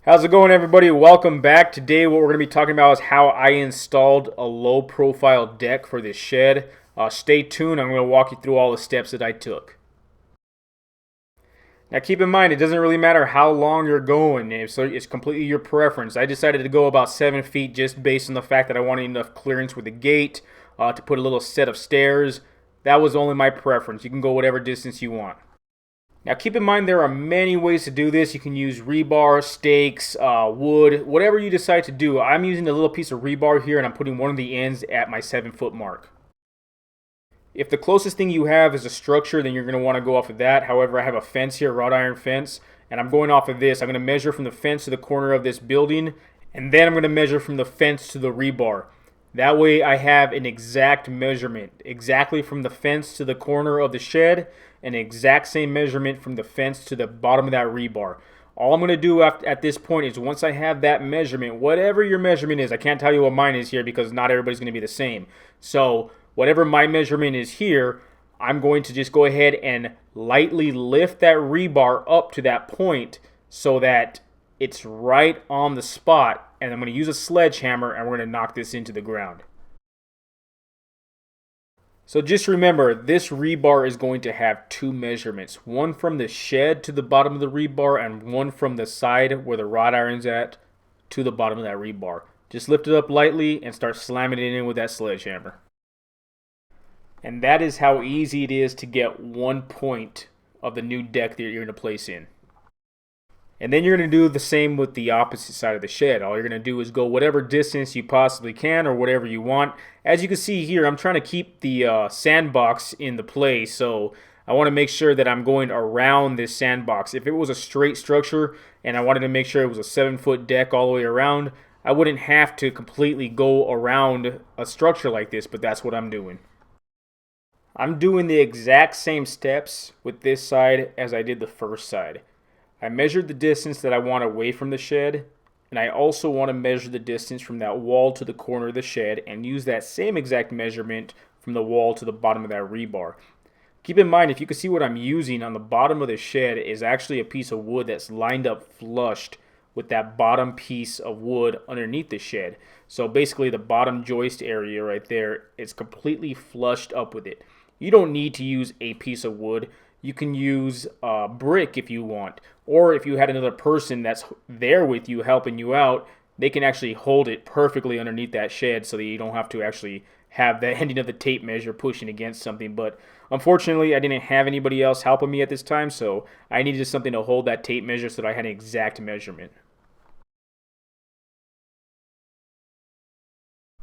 How's it going, everybody? Welcome back. Today what we're going to be talking about is how I installed a low profile deck for this shed. Stay tuned. I'm going to walk you through all the steps that I took. Now keep in mind, it doesn't really matter how long you're going. It's completely your preference. I decided to go about 7 feet just based on the fact that I wanted enough clearance with the gate to put a little set of stairs. That was only my preference. You can go whatever distance you want. Now keep in mind there are many ways to do this. You can use rebar, stakes, wood, whatever you decide to do. I'm using a little piece of rebar here and I'm putting one of the ends at my 7-foot mark. If the closest thing you have is a structure, then you're going to want to go off of that. However, I have a fence here, wrought iron fence, and I'm going off of this. I'm going to measure from the fence to the corner of this building, and then I'm going to measure from the fence to the rebar. That way I have an exact measurement, exactly from the fence to the corner of the shed, an exact same measurement from the fence to the bottom of that rebar. All I'm going to do at this point is once I have that measurement, whatever your measurement is, I can't tell you what mine is here because not everybody's going to be the same. So whatever my measurement is here, I'm going to just go ahead and lightly lift that rebar up to that point so that it's right on the spot, and I'm going to use a sledgehammer and we're going to knock this into the ground. So just remember, this rebar is going to have two measurements. One from the shed to the bottom of the rebar and one from the side where the wrought iron's at to the bottom of that rebar. Just lift it up lightly and start slamming it in with that sledgehammer. And that is how easy it is to get 1 point of the new deck that you're going to place in. And then you're going to do the same with the opposite side of the shed. All you're going to do is go whatever distance you possibly can or whatever you want. As you can see here, I'm trying to keep the sandbox in the play, so I want to make sure that I'm going around this sandbox. If it was a straight structure and I wanted to make sure it was a 7-foot deck all the way around, I wouldn't have to completely go around a structure like this, but that's what I'm doing. I'm doing the exact same steps with this side as I did the first side. I measured the distance that I want away from the shed, and I also want to measure the distance from that wall to the corner of the shed and use that same exact measurement from the wall to the bottom of that rebar. Keep in mind, if you can see what I'm using on the bottom of the shed is actually a piece of wood that's lined up flushed with that bottom piece of wood underneath the shed. So basically the bottom joist area right there is completely flushed up with it. You don't need to use a piece of wood. You can use brick if you want, or if you had another person that's there with you helping you out, they can actually hold it perfectly underneath that shed so that you don't have to actually have the ending of the tape measure pushing against something. But unfortunately, I didn't have anybody else helping me at this time, so I needed something to hold that tape measure so that I had an exact measurement.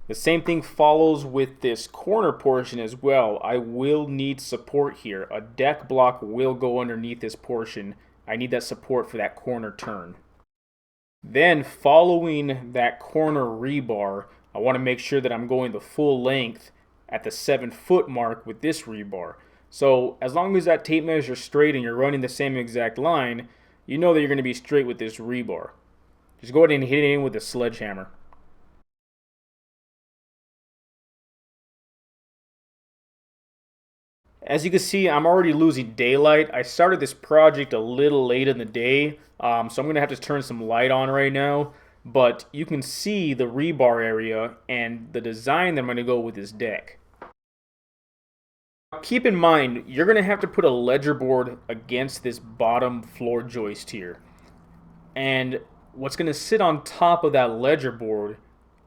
The same thing follows with this corner portion as well. I will need support here. A deck block will go underneath this portion. I need that support for that corner turn. Then following that corner rebar, I want to make sure that I'm going the full length at the 7-foot mark with this rebar. So as long as that tape measure is straight and you're running the same exact line, you know that you're going to be straight with this rebar. Just go ahead and hit it in with a sledgehammer. As you can see, I'm already losing daylight. I started this project a little late in the day, so I'm going to have to turn some light on right now. But you can see the rebar area and the design that I'm going to go with this deck. Keep in mind, you're going to have to put a ledger board against this bottom floor joist here. And what's going to sit on top of that ledger board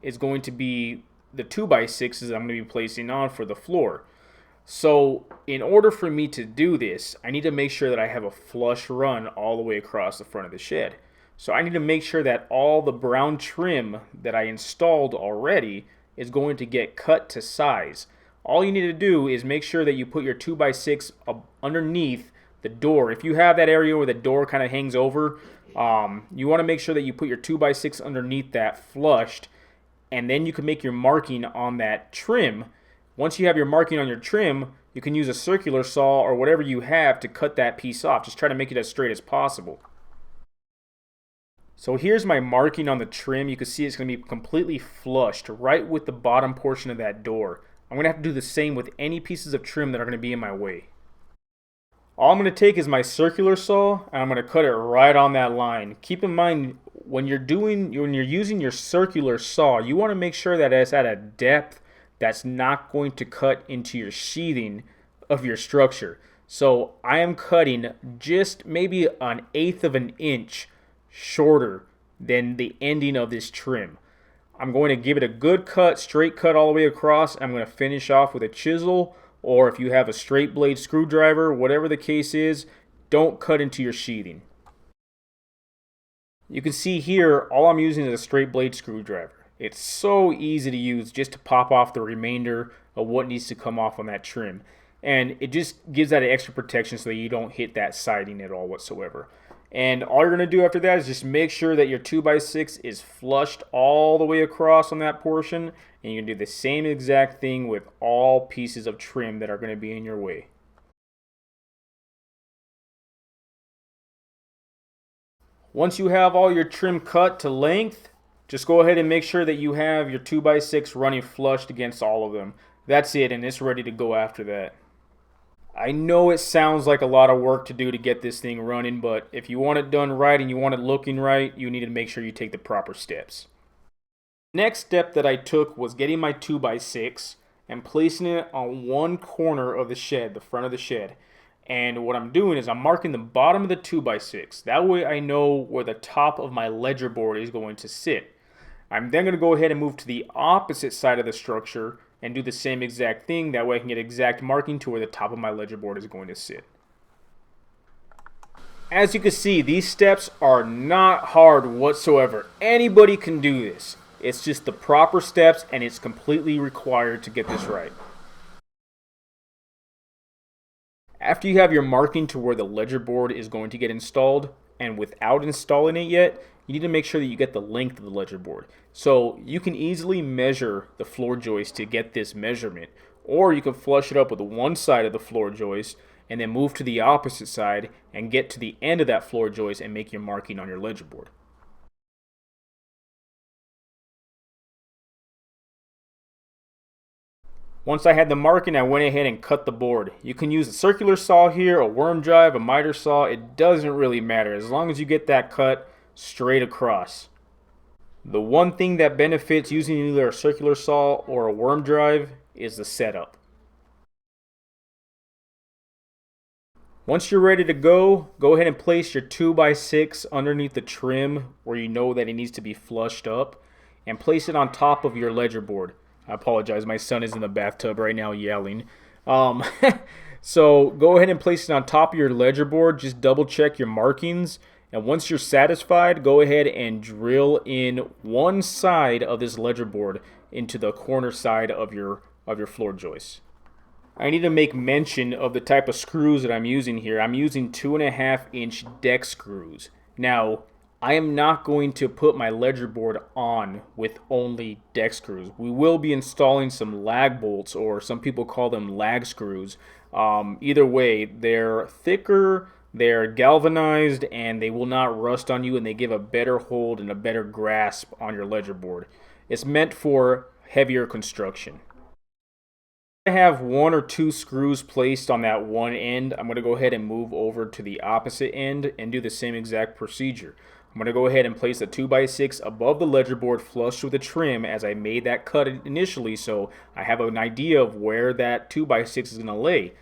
is going to be the 2x6s I'm going to be placing on for the floor. So in order for me to do this, I need to make sure that I have a flush run all the way across the front of the shed. So I need to make sure that all the brown trim that I installed already is going to get cut to size. All you need to do is make sure that you put your 2x6 underneath the door. If you have that area where the door kind of hangs over, you want to make sure that you put your 2x6 underneath that flushed, and then you can make your marking on that trim. Once you have your marking on your trim, you can use a circular saw or whatever you have to cut that piece off. Just try to make it as straight as possible. So here's my marking on the trim. You can see it's going to be completely flushed right with the bottom portion of that door. I'm going to have to do the same with any pieces of trim that are going to be in my way. All I'm going to take is my circular saw and I'm going to cut it right on that line. Keep in mind, when you're using your circular saw, you want to make sure that it's at a depth that's not going to cut into your sheathing of your structure. So I am cutting just maybe an eighth of an inch shorter than the ending of this trim. I'm going to give it a good cut, straight cut all the way across. I'm going to finish off with a chisel, or if you have a straight blade screwdriver, whatever the case is, don't cut into your sheathing. You can see here, all I'm using is a straight blade screwdriver. It's so easy to use just to pop off the remainder of what needs to come off on that trim. And it just gives that extra protection so that you don't hit that siding at all whatsoever. And all you're going to do after that is just make sure that your 2x6 is flushed all the way across on that portion. And you can do the same exact thing with all pieces of trim that are going to be in your way. Once you have all your trim cut to length, just go ahead and make sure that you have your 2x6 running flushed against all of them. That's it, and it's ready to go after that. I know it sounds like a lot of work to do to get this thing running, but if you want it done right and you want it looking right, you need to make sure you take the proper steps. Next step that I took was getting my 2x6 and placing it on one corner of the shed, the front of the shed. And what I'm doing is I'm marking the bottom of the 2x6. That way I know where the top of my ledger board is going to sit. I'm then going to go ahead and move to the opposite side of the structure and do the same exact thing. That way I can get exact marking to where the top of my ledger board is going to sit. As you can see, these steps are not hard whatsoever. Anybody can do this. It's just the proper steps, and it's completely required to get this right. After you have your marking to where the ledger board is going to get installed, and without installing it yet, you need to make sure that you get the length of the ledger board. So you can easily measure the floor joist to get this measurement, or you can flush it up with one side of the floor joist and then move to the opposite side and get to the end of that floor joist and make your marking on your ledger board. Once I had the marking, I went ahead and cut the board. You can use a circular saw here, a worm drive, a miter saw. It doesn't really matter as long as you get that cut straight across. The one thing that benefits using either a circular saw or a worm drive is the setup. Once you're ready to go ahead and place your 2x6 underneath the trim where you know that it needs to be flushed up, and place it on top of your ledger board. I apologize, my son is in the bathtub right now yelling. So go ahead and place it on top of your ledger board. Just double check your markings, and once you're satisfied, go ahead and drill in one side of this ledger board into the corner side of your floor joist. I need to make mention of the type of screws that I'm using here. I'm using 2.5-inch deck screws. Now, I am not going to put my ledger board on with only deck screws. We will be installing some lag bolts, or some people call them lag screws. Either way, they're thicker, they're galvanized, and they will not rust on you, and they give a better hold and a better grasp on your ledger board. It's meant for heavier construction. I have 1 or 2 screws placed on that one end. I'm going to go ahead and move over to the opposite end and do the same exact procedure. I'm going to go ahead and place the 2x6 above the ledger board flush with the trim as I made that cut initially, so I have an idea of where that 2x6 is going to lay.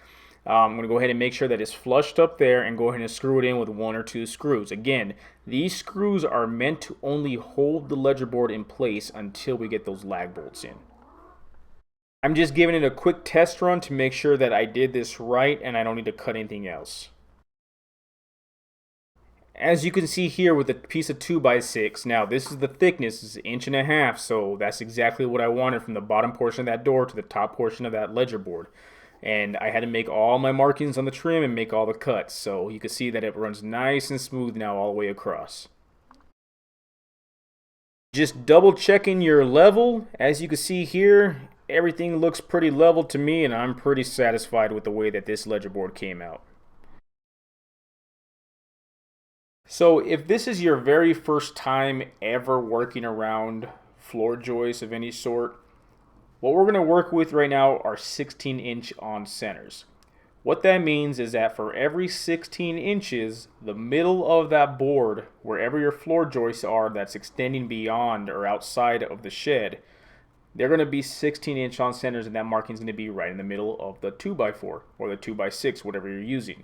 I'm going to go ahead and make sure that it's flushed up there and go ahead and screw it in with 1 or 2 screws. Again, these screws are meant to only hold the ledger board in place until we get those lag bolts in. I'm just giving it a quick test run to make sure that I did this right and I don't need to cut anything else. As you can see here with a piece of 2x6, now this is the thickness, it's 1.5 inches, so that's exactly what I wanted from the bottom portion of that door to the top portion of that ledger board. And I had to make all my markings on the trim and make all the cuts, so you can see that it runs nice and smooth now all the way across. Just double checking your level. As you can see here, everything looks pretty level to me, and I'm pretty satisfied with the way that this ledger board came out. So if this is your very first time ever working around floor joists of any sort, what we're going to work with right now are 16-inch on centers. What that means is that for every 16 inches, the middle of that board, wherever your floor joists are that's extending beyond or outside of the shed, they're going to be 16-inch on centers, and that marking is going to be right in the middle of the 2x4 or the 2x6, whatever you're using.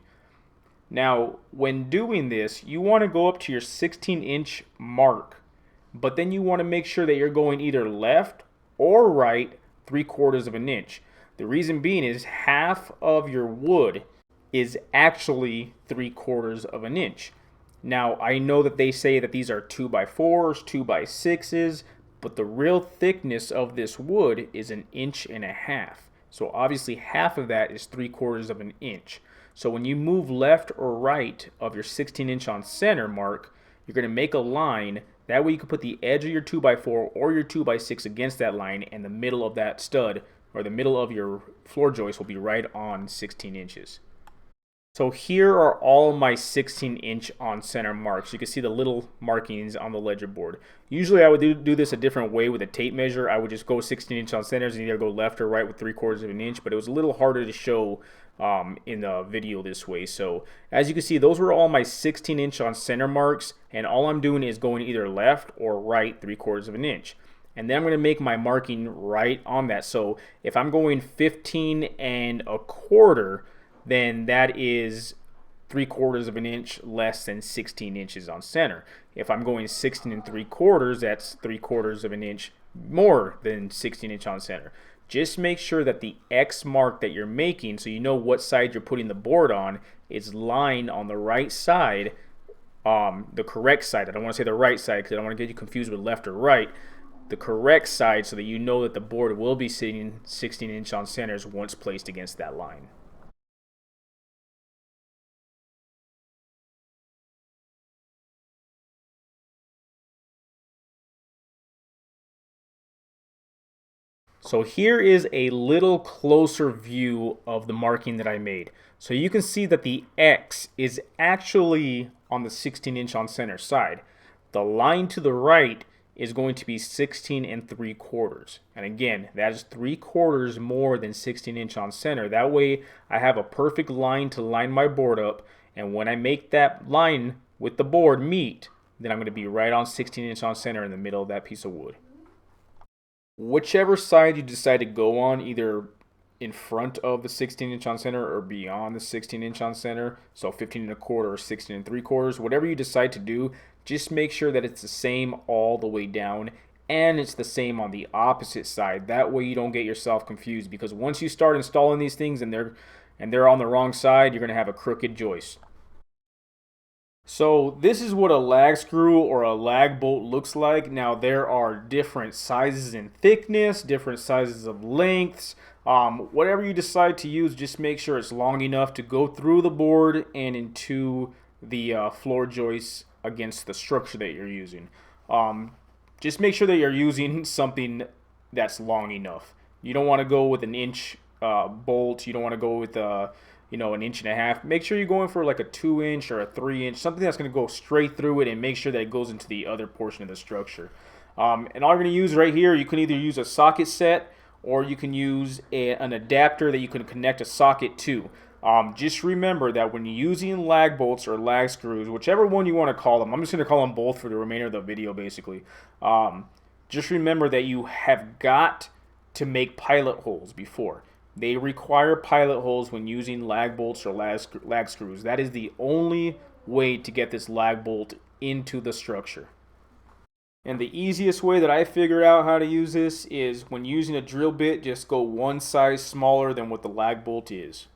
Now, when doing this, you want to go up to your 16-inch mark, but then you want to make sure that you're going either left or right 3/4 of an inch. The reason being is half of your wood is actually 3/4 of an inch. Now, I know that they say that these are 2x4s, 2x6s, but the real thickness of this wood is 1.5 inches. So obviously half of that is 3/4 of an inch. So when you move left or right of your 16-inch on center mark, you're going to make a line. That way you can put the edge of your 2x4 or your 2x6 against that line, and the middle of that stud or the middle of your floor joist will be right on 16 inches. So here are all my 16-inch on center marks. You can see the little markings on the ledger board. Usually I would do this a different way with a tape measure. I would just go 16-inch on centers and either go left or right with 3/4 of an inch, but it was a little harder to show in the video this way. So as you can see, those were all my 16-inch on center marks, and all I'm doing is going either left or right 3/4 of an inch. And then I'm going to make my marking right on that. So if I'm going 15 1/4, then that is 3/4 of an inch less than 16 inches on center. If I'm going 16 3/4, that's 3/4 of an inch more than 16-inch on center. Just make sure that the X mark that you're making, so you know what side you're putting the board on, is lying on the right side, the correct side. I don't want to say the right side because I don't want to get you confused with left or right. The correct side, so that you know that the board will be sitting 16-inch on centers once placed against that line. So here is a little closer view of the marking that I made. So you can see that the X is actually on the 16-inch on center side. The line to the right is going to be 16 3/4. And again, that is 3/4 more than 16-inch on center. That way I have a perfect line to line my board up, and when I make that line with the board meet, then I'm going to be right on 16-inch on center in the middle of that piece of wood. Whichever side you decide to go on, either in front of the 16-inch on center or beyond the 16-inch on center, so 15 1/4 or 16 3/4, whatever you decide to do, just make sure that it's the same all the way down, and it's the same on the opposite side. That way you don't get yourself confused, because once you start installing these things and they're on the wrong side, you're going to have a crooked joist. So this is what a lag screw or a lag bolt looks like. Now there are different sizes and thickness, different sizes of lengths. Whatever you decide to use, just make sure it's long enough to go through the board and into the floor joists against the structure that you're using. Just make sure that you're using something that's long enough. You don't want to go with an inch bolt. You don't want to go with an 1.5 inches. Make sure you're going for like a 2-inch or a 3-inch, something that's going to go straight through it, and make sure that it goes into the other portion of the structure. And all you're going to use right here, you can either use a socket set, or you can use an adapter that you can connect a socket to. Just remember that when you're using lag bolts or lag screws, whichever one you want to call them, I'm just going to call them both for the remainder of the video basically. Just remember that you have got to make pilot holes before. They require pilot holes when using lag bolts or lag screws. That is the only way to get this lag bolt into the structure. And the easiest way that I figured out how to use this is when using a drill bit, just go one size smaller than what the lag bolt is.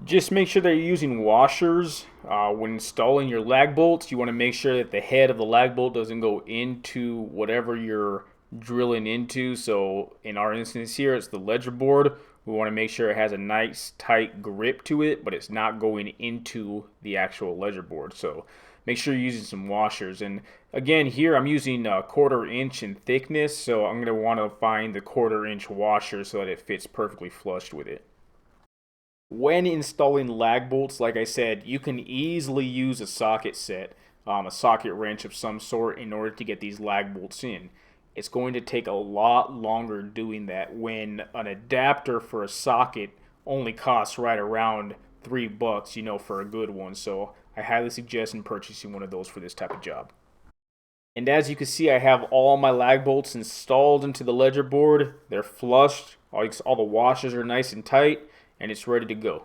Just make sure that you're using washers when installing your lag bolts. You want to make sure that the head of the lag bolt doesn't go into whatever you're drilling into. So in our instance here, it's the ledger board. We want to make sure it has a nice tight grip to it, but it's not going into the actual ledger board. So make sure you're using some washers. And again, here I'm using a 1/4 inch in thickness, so I'm going to want to find the 1/4 inch washer so that it fits perfectly flush with it. When installing lag bolts, like I said, you can easily use a socket set, a socket wrench of some sort, in order to get these lag bolts in. it's going to take a lot longer doing that when an adapter for a socket only costs right around $3, for a good one. So I highly suggest in purchasing one of those for this type of job. And as you can see, I have all my lag bolts installed into the ledger board. They're flushed. All the washers are nice and tight, and it's ready to go.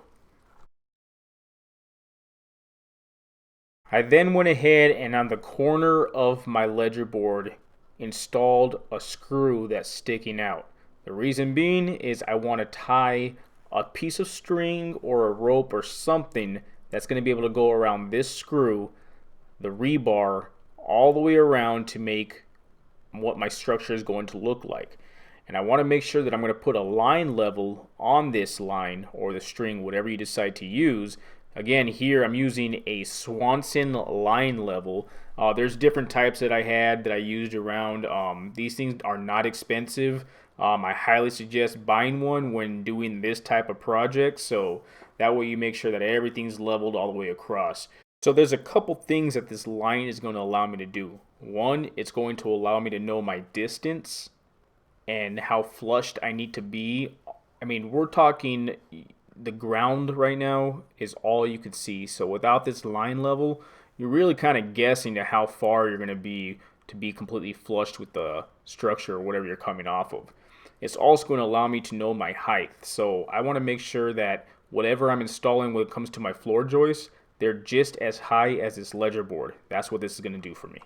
I then went ahead and on the corner of my ledger board installed a screw that's sticking out. The reason being is I want to tie a piece of string or a rope or something that's going to be able to go around this screw, the rebar, all the way around to make what my structure is going to look like. And I want to make sure that I'm going to put a line level on this line or the string, whatever you decide to use. Again, here I'm using a Swanson line level. There's different types that I used around. These things are not expensive. I highly suggest buying one when doing this type of project, so that way you make sure that everything's leveled all the way across. So there's a couple things that this line is going to allow me to do. One, it's going to allow me to know my distance and how flushed I need to be. I mean, we're talking the ground right now is all you can see. So without this line level, you're really kind of guessing to how far you're going to be completely flushed with the structure or whatever you're coming off of. It's also going to allow me to know my height. So I want to make sure that whatever I'm installing when it comes to my floor joists, they're just as high as this ledger board. That's what this is going to do for me.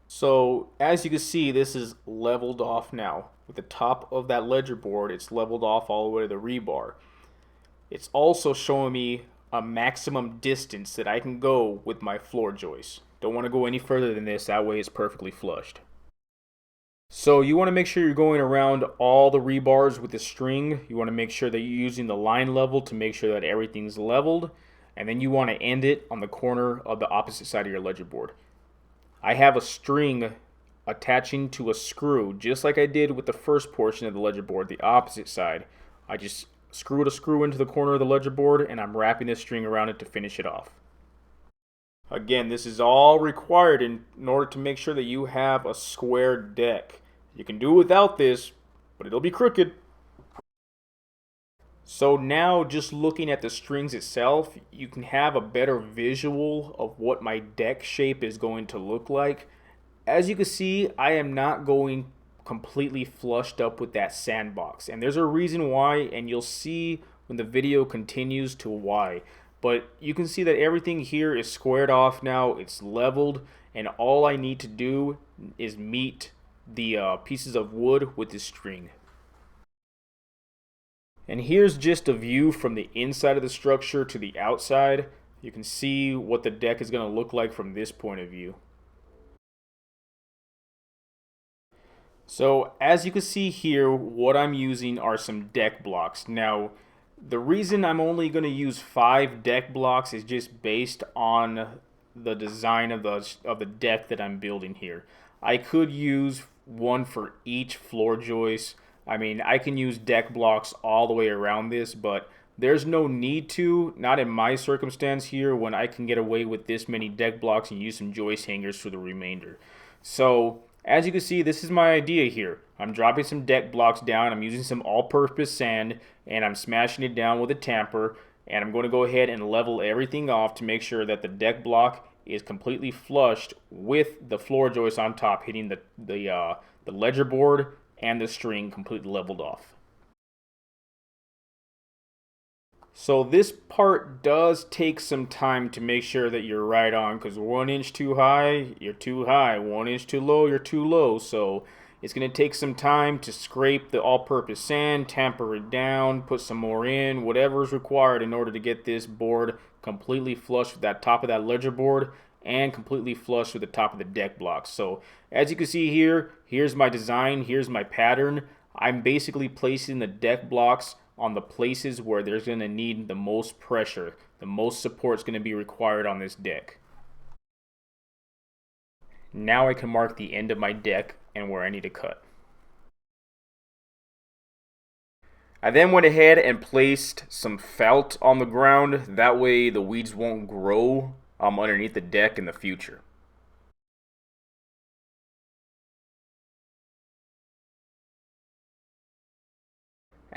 So as you can see, this is leveled off now. With the top of that ledger board, it's leveled off all the way to the rebar. It's also showing me a maximum distance that I can go with my floor joist. Don't want to go any further than this, that way it's perfectly flushed. So you want to make sure you're going around all the rebars with the string. You want to make sure that you're using the line level to make sure that everything's leveled. And then you want to end it on the corner of the opposite side of your ledger board. I have a string attaching to a screw, just like I did with the first portion of the ledger board, the opposite side. I just screwed a screw into the corner of the ledger board and I'm wrapping this string around it to finish it off. Again, this is all required in order to make sure that you have a square deck. You can do without this, but it'll be crooked. So now just looking at the strings itself, you can have a better visual of what my deck shape is going to look like. As you can see, I am not going completely flushed up with that sandbox. And there's a reason why, and you'll see when the video continues to why. But you can see that everything here is squared off now, it's leveled, and all I need to do is meet the pieces of wood with this string. And here's just a view from the inside of the structure to the outside. You can see what the deck is going to look like from this point of view. So as you can see here, what I'm using are some deck blocks. Now, the reason I'm only going to use 5 deck blocks is just based on the design of the deck that I'm building here. I could use one for each floor joist. I mean, I can use deck blocks all the way around this, but there's no need to, not in my circumstance here, when I can get away with this many deck blocks and use some joist hangers for the remainder. So as you can see, this is my idea here. I'm dropping some deck blocks down, I'm using some all-purpose sand, and I'm smashing it down with a tamper, and I'm going to go ahead and level everything off to make sure that the deck block is completely flushed with the floor joist on top, hitting the ledger board and the string completely leveled off. So this part does take some time to make sure that you're right on, because 1 inch too high, you're too high. 1 inch too low, you're too low. So it's going to take some time to scrape the all-purpose sand, tamper it down, put some more in, whatever is required in order to get this board completely flush with that top of that ledger board and completely flush with the top of the deck blocks. So as you can see here, here's my design, here's my pattern. I'm basically placing the deck blocks on the places where there's going to need the most pressure, the most support is going to be required on this deck. Now I can mark the end of my deck and where I need to cut. I then went ahead and placed some felt on the ground, that way the weeds won't grow underneath the deck in the future.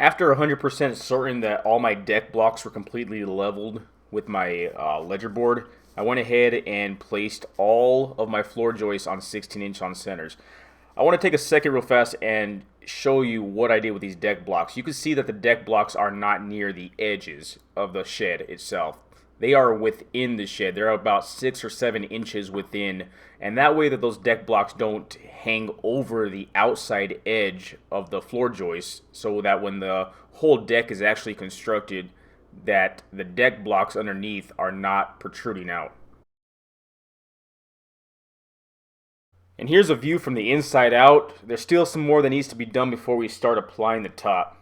After 100% certain that all my deck blocks were completely leveled with my ledger board, I went ahead and placed all of my floor joists on 16-inch on centers. I want to take a second real fast and show you what I did with these deck blocks. You can see that the deck blocks are not near the edges of the shed itself. They are within the shed. They're about 6 or 7 inches within, and that way that those deck blocks don't hang over the outside edge of the floor joist, so that when the whole deck is actually constructed, that the deck blocks underneath are not protruding out. And here's a view from the inside out. There's still some more that needs to be done before we start applying the top.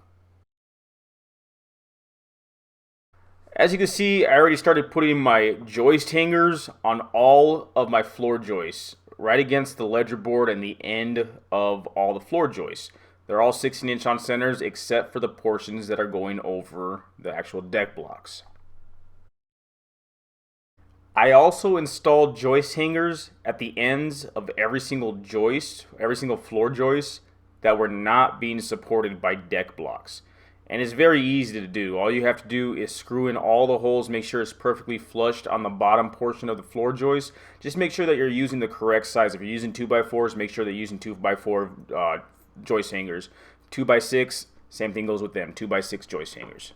As you can see, I already started putting my joist hangers on all of my floor joists, right against the ledger board and the end of all the floor joists. They're all 16-inch on centers except for the portions that are going over the actual deck blocks. I also installed joist hangers at the ends of every single joist, every single floor joist that were not being supported by deck blocks. And it's very easy to do. All you have to do is screw in all the holes, make sure it's perfectly flushed on the bottom portion of the floor joist. Just make sure that you're using the correct size. If you're using 2x4s, make sure that you're using 2x4 joist hangers. 2x6, same thing goes with them, 2x6 joist hangers.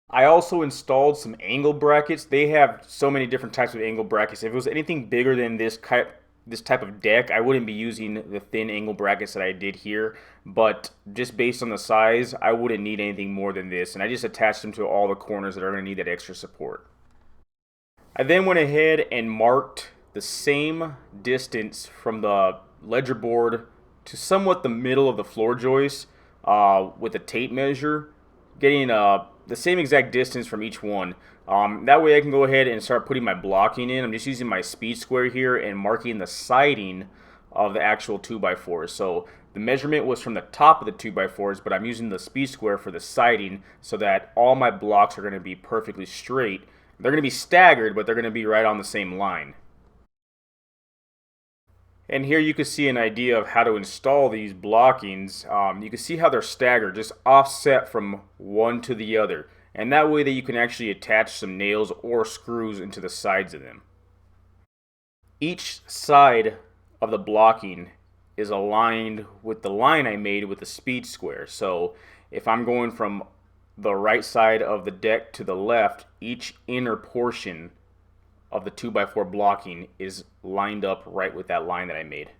I also installed some angle brackets. They have so many different types of angle brackets. If it was anything bigger than this type of deck, I wouldn't be using the thin angle brackets that I did here, but just based on the size, I wouldn't need anything more than this, and I just attached them to all the corners that are going to need that extra support. I then went ahead and marked the same distance from the ledger board to somewhat the middle of the floor joist with a tape measure, getting the same exact distance from each one. That way I can go ahead and start putting my blocking in. I'm just using my speed square here and marking the siding of the actual 2x4s. So the measurement was from the top of the 2x4s, but I'm using the speed square for the siding so that all my blocks are going to be perfectly straight. They're going to be staggered, but they're going to be right on the same line. And here you can see an idea of how to install these blockings. You can see how they're staggered, just offset from one to the other. And that way that you can actually attach some nails or screws into the sides of them. Each side of the blocking is aligned with the line I made with the speed square. So if I'm going from the right side of the deck to the left, each inner portion of the 2x4 blocking is lined up right with that line that I made.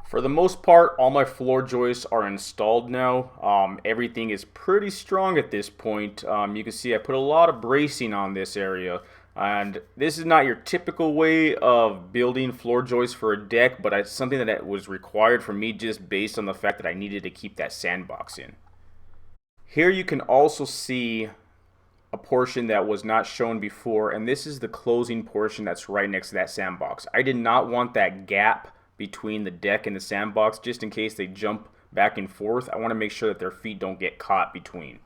For the most part, all my floor joists are installed now. Everything is pretty strong at this point. You can see I put a lot of bracing on this area, and this is not your typical way of building floor joists for a deck, but it's something that was required for me just based on the fact that I needed to keep that sandbox in. Here you can also see a portion that was not shown before, and this is the closing portion that's right next to that sandbox. I did not want that gap between the deck and the sandbox just in case they jump back and forth. I want to make sure that their feet don't get caught between.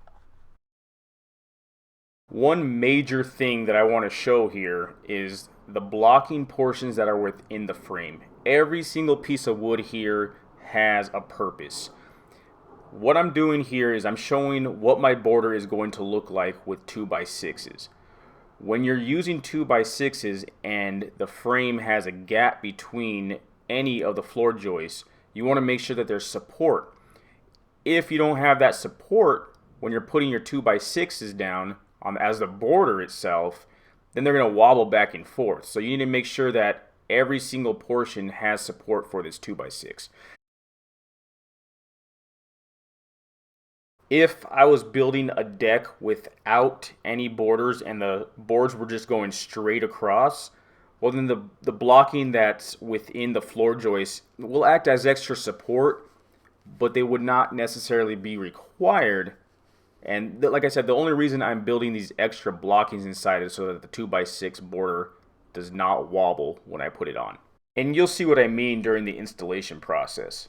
One major thing that I want to show here is the blocking portions that are within the frame. Every single piece of wood here has a purpose. What I'm doing here is I'm showing what my border is going to look like with 2x6s. When you're using 2x6s and the frame has a gap between any of the floor joists, you want to make sure that there's support. If you don't have that support when you're putting your 2x6s down as the border itself, then they're going to wobble back and forth. So you need to make sure that every single portion has support for this 2x6. If I was building a deck without any borders and the boards were just going straight across, well then the blocking that's within the floor joist will act as extra support, but they would not necessarily be required. And like I said, the only reason I'm building these extra blockings inside is so that the 2x6 border does not wobble when I put it on. And you'll see what I mean during the installation process.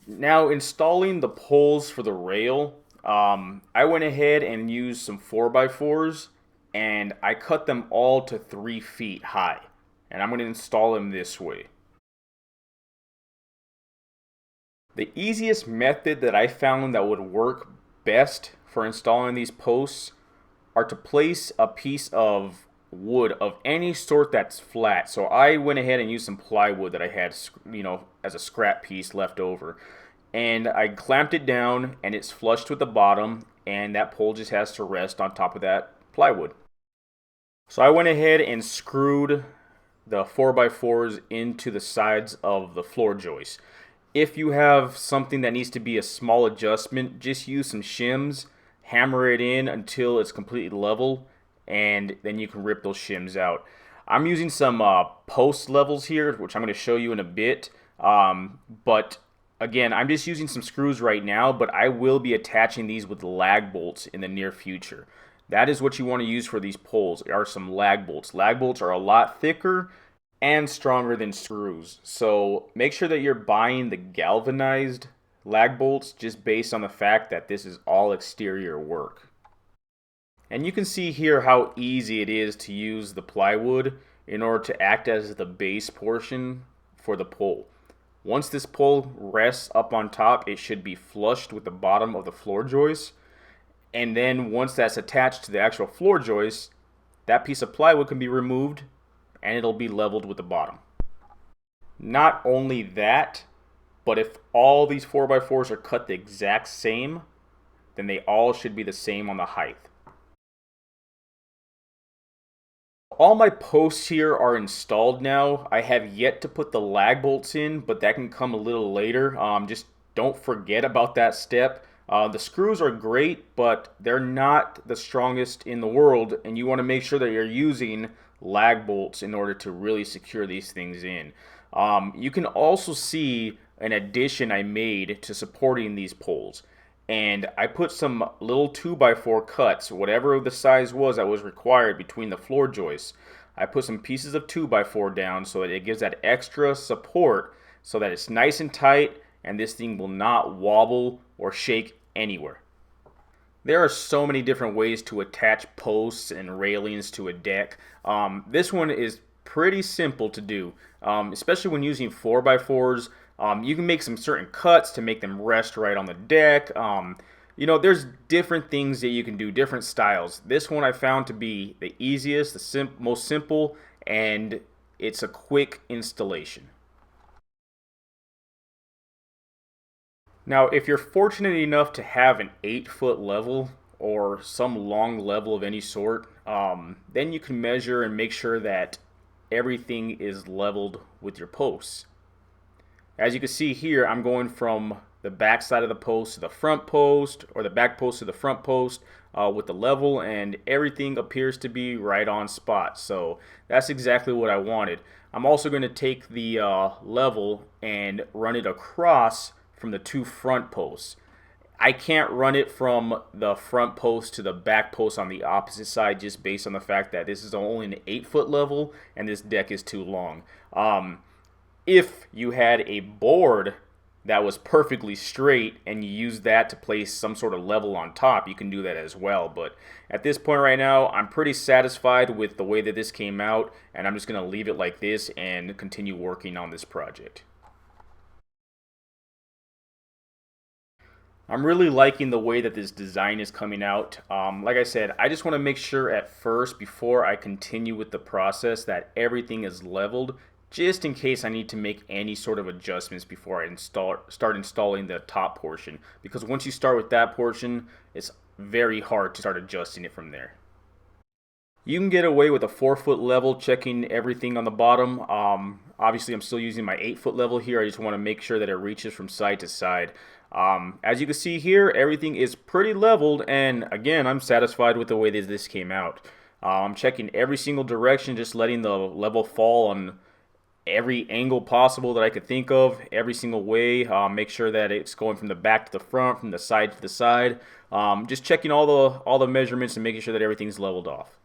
Now, installing the poles for the rail, I went ahead and used some 4x4s and I cut them all to 3 feet high, and I'm going to install them this way. The easiest method that I found that would work best for installing these posts are to place a piece of wood of any sort that's flat. So I went ahead and used some plywood that I had, as a scrap piece left over. And I clamped it down and it's flushed with the bottom, and that pole just has to rest on top of that plywood. So I went ahead and screwed the 4x4s into the sides of the floor joist. If you have something that needs to be a small adjustment, just use some shims, hammer it in until it's completely level, and then you can rip those shims out. I'm using some post levels here, which I'm going to show you in a bit. But again, I'm just using some screws right now, but I will be attaching these with lag bolts in the near future. That is what you want to use for these poles, are some lag bolts. Lag bolts are a lot thicker and stronger than screws. So make sure that you're buying the galvanized lag bolts just based on the fact that this is all exterior work. And you can see here how easy it is to use the plywood in order to act as the base portion for the pole. Once this pole rests up on top, it should be flushed with the bottom of the floor joist. And then once that's attached to the actual floor joist, that piece of plywood can be removed and it'll be leveled with the bottom. Not only that, but if all these 4x4s are cut the exact same, then they all should be the same on the height. All my posts here are installed now. I have yet to put the lag bolts in, but that can come a little later. Just don't forget about that step. The screws are great, but they're not the strongest in the world, and you want to make sure that you're using lag bolts in order to really secure these things in. You can also see an addition I made to supporting these poles. And I put some little 2x4 cuts, whatever the size was that was required between the floor joists. I put some pieces of 2x4 down so that it gives that extra support so that it's nice and tight and this thing will not wobble or shake anywhere. There are so many different ways to attach posts and railings to a deck. This one is pretty simple to do, especially when using 4x4s. You can make some certain cuts to make them rest right on the deck. There's different things that you can do, different styles. This one I found to be the easiest, the most simple, and it's a quick installation. Now, if you're fortunate enough to have an 8-foot level or some long level of any sort, then you can measure and make sure that everything is leveled with your posts. As you can see here, I'm going from the back side of the post to the front post, or the back post to the front post with the level, and everything appears to be right on spot. So that's exactly what I wanted. I'm also going to take the level and run it across from the two front posts. I can't run it from the front post to the back post on the opposite side just based on the fact that this is only an 8-foot level and this deck is too long. If you had a board that was perfectly straight and you use that to place some sort of level on top, you can do that as well. But at this point right now, I'm pretty satisfied with the way that this came out, and I'm just going to leave it like this and continue working on this project. I'm really liking the way that this design is coming out. Like I said, I just want to make sure at first, before I continue with the process, that everything is leveled, just in case I need to make any sort of adjustments before I start installing the top portion. Because once you start with that portion, it's very hard to start adjusting it from there. You can get away with a 4-foot level, checking everything on the bottom. Obviously, I'm still using my 8-foot level here. I just want to make sure that it reaches from side to side. As you can see here, everything is pretty leveled, and again, I'm satisfied with the way that this came out. I'm checking every single direction, just letting the level fall on every angle possible that I could think of, every single way. Make sure that it's going from the back to the front, from the side to the side. Just checking all the measurements and making sure that everything's leveled off.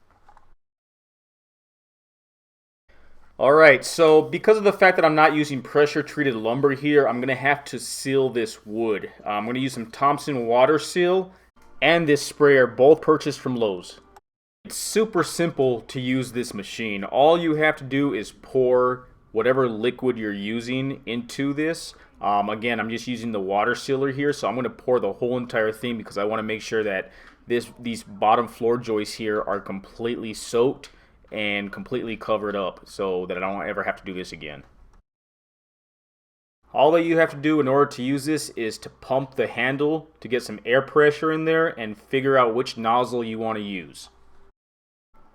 Alright, so because of the fact that I'm not using pressure treated lumber here, I'm going to have to seal this wood. I'm going to use some Thompson water seal and this sprayer, both purchased from Lowe's. It's super simple to use this machine. All you have to do is pour whatever liquid you're using into this. Again, I'm just using the water sealer here, so I'm going to pour the whole entire thing because I want to make sure that these bottom floor joists here are completely soaked and completely covered up so that I don't ever have to do this again. All that you have to do in order to use this is to pump the handle to get some air pressure in there and figure out which nozzle you want to use.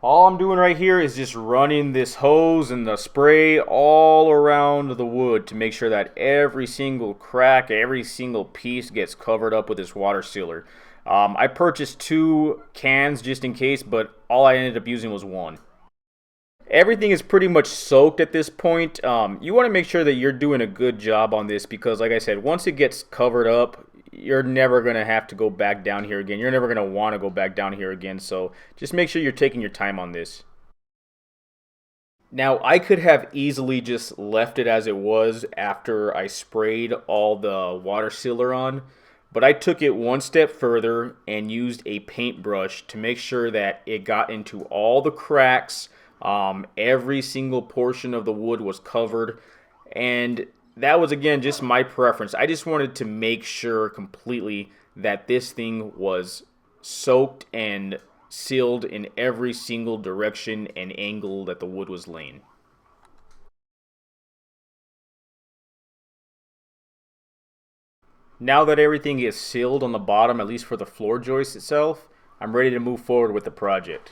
All I'm doing right here is just running this hose and the spray all around the wood to make sure that every single crack, every single piece gets covered up with this water sealer. I purchased 2 cans just in case, but all I ended up using was 1. Everything is pretty much soaked at this point. You want to make sure that you're doing a good job on this because, like I said, once it gets covered up, you're never going to have to go back down here again. You're never going to want to go back down here again. So just make sure you're taking your time on this. Now, I could have easily just left it as it was after I sprayed all the water sealer on, but I took it one step further and used a paintbrush to make sure that it got into all the cracks. Every single portion of the wood was covered, and that was, again, just my preference. I just wanted to make sure completely that this thing was soaked and sealed in every single direction and angle that the wood was laying. Now that everything is sealed on the bottom, at least for the floor joist itself, I'm ready to move forward with the project.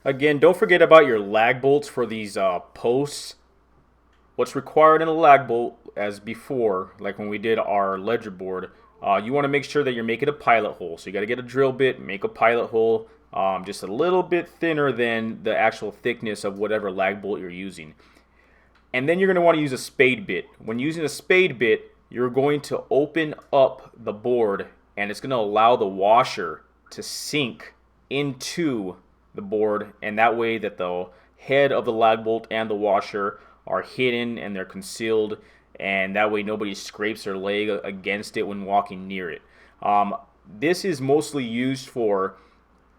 Again, don't forget about your lag bolts for these posts. What's required in a lag bolt, as before, like when we did our ledger board, you want to make sure that you're making a pilot hole. So you got to get a drill bit, make a pilot hole, just a little bit thinner than the actual thickness of whatever lag bolt you're using. And then you're going to want to use a spade bit. When using a spade bit, you're going to open up the board, and it's going to allow the washer to sink into the board, and that way that the head of the lag bolt and the washer are hidden and they're concealed, and that way nobody scrapes their leg against it when walking near it. This is mostly used for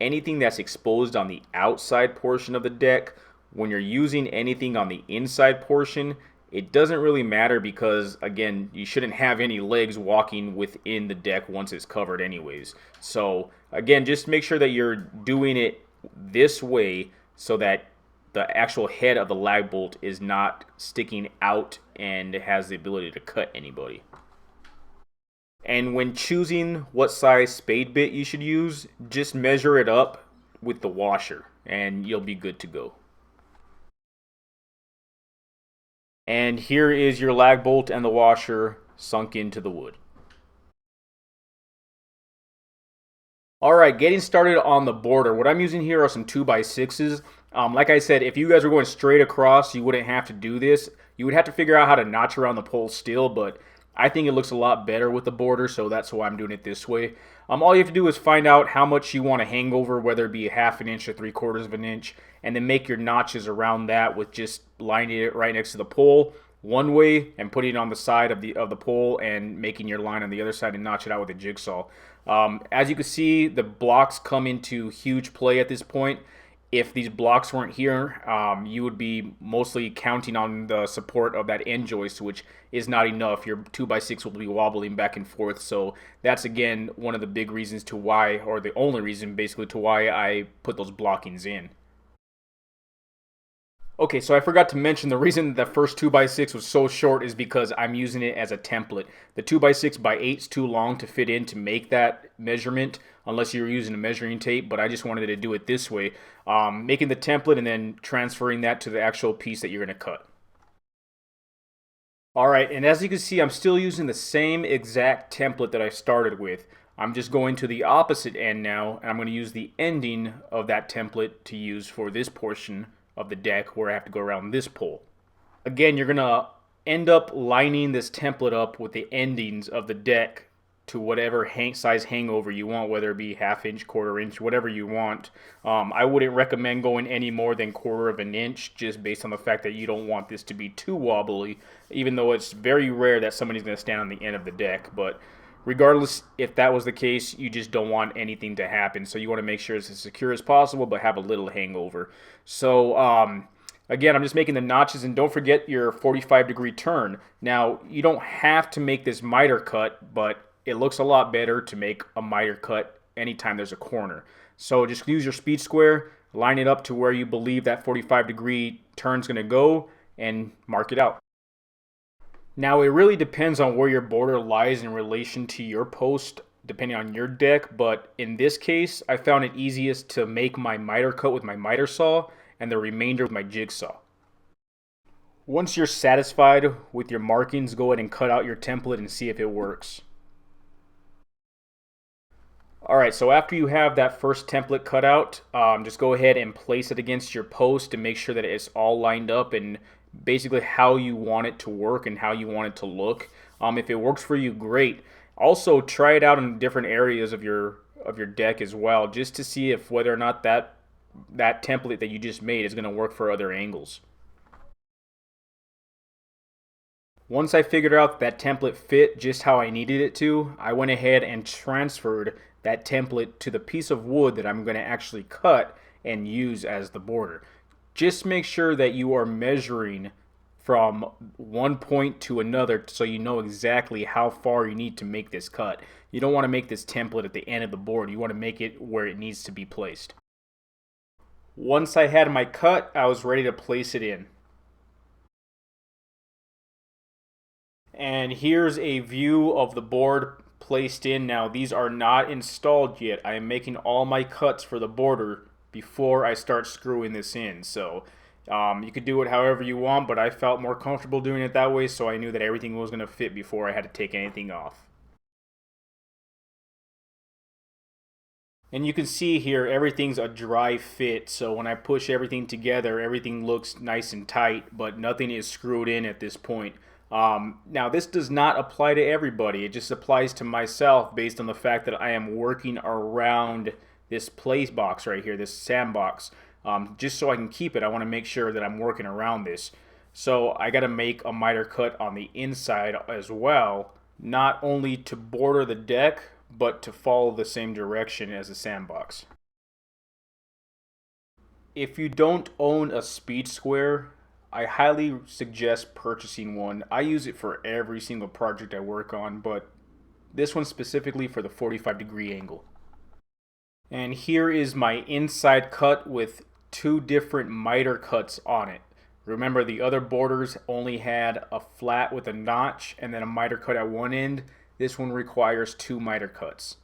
anything that's exposed on the outside portion of the deck. When you're using anything on the inside portion, it doesn't really matter because, again, you shouldn't have any legs walking within the deck once it's covered anyways. So again, just make sure that you're doing it this way so that the actual head of the lag bolt is not sticking out and has the ability to cut anybody. And when choosing what size spade bit you should use, just measure it up with the washer and you'll be good to go. And here is your lag bolt and the washer sunk into the wood. Alright, getting started on the border. What I'm using here are some 2x6s. Like I said, if you guys were going straight across, you wouldn't have to do this. You would have to figure out how to notch around the pole still, but I think it looks a lot better with the border, so that's why I'm doing it this way. All you have to do is find out how much you want to hang over, whether it be 1/2 inch or 3/4 of an inch, and then make your notches around that with just lining it right next to the pole one way and putting it on the side of the pole and making your line on the other side and notch it out with a jigsaw. As you can see, the blocks come into huge play at this point. If these blocks weren't here, you would be mostly counting on the support of that end joist, which is not enough. Your 2x6 will be wobbling back and forth. So that's, again, one of the big reasons to why, or the only reason basically to why I put those blockings in. Okay, so I forgot to mention the reason the first 2x6 was so short is because I'm using it as a template. The 2x6x8 is too long to fit in to make that measurement unless you're using a measuring tape, but I just wanted to do it this way, making the template and then transferring that to the actual piece that you're going to cut. Alright, and as you can see, I'm still using the same exact template that I started with. I'm just going to the opposite end now, and I'm going to use the ending of that template to use for this portion of the deck where I have to go around this pole. Again, you're going to end up lining this template up with the endings of the deck to whatever size hangover you want, whether it be 1/2 inch, 1/4 inch, whatever you want. I wouldn't recommend going any more than 1/4 of an inch, just based on the fact that you don't want this to be too wobbly, even though it's very rare that somebody's going to stand on the end of the deck. But Regardless, if that was the case, you just don't want anything to happen. So you want to make sure it's as secure as possible, but have a little hangover. So again, I'm just making the notches, and don't forget your 45-degree turn. Now, you don't have to make this miter cut, but it looks a lot better to make a miter cut anytime there's a corner. So just use your speed square, line it up to where you believe that 45-degree turn's going to go, and mark it out. Now, it really depends on where your border lies in relation to your post, depending on your deck, but in this case, I found it easiest to make my miter cut with my miter saw and the remainder with my jigsaw. Once you're satisfied with your markings, go ahead and cut out your template and see if it works. Alright, so after you have that first template cut out, just go ahead and place it against your post to make sure that it's all lined up and basically how you want it to work and how you want it to look. If it works for you, great. Also, try it out in different areas of your deck as well, just to see if whether or not that template that you just made is going to work for other angles. Once I figured out that template fit just how I needed it to, I went ahead and transferred that template to the piece of wood that I'm going to actually cut and use as the border. Just make sure that you are measuring from one point to another so you know exactly how far you need to make this cut. You don't want to make this template at the end of the board. You want to make it where it needs to be placed. Once I had my cut, I was ready to place it in. And here's a view of the board placed in. Now, these are not installed yet. I am making all my cuts for the border before I start screwing this in. So you could do it however you want, but I felt more comfortable doing it that way, so I knew that everything was going to fit before I had to take anything off. And you can see here everything's a dry fit, so when I push everything together, everything looks nice and tight, but nothing is screwed in at this point. Now, this does not apply to everybody. It just applies to myself based on the fact that I am working around this place box right here, this sandbox. Just so I can keep it, I want to make sure that I'm working around this. So I got to make a miter cut on the inside as well, not only to border the deck, but to follow the same direction as the sandbox. If you don't own a speed square, I highly suggest purchasing one. I use it for every single project I work on, but this one specifically for the 45-degree angle. And here is my inside cut with two different miter cuts on it. Remember, the other borders only had a flat with a notch and then a miter cut at one end. This one requires two miter cuts.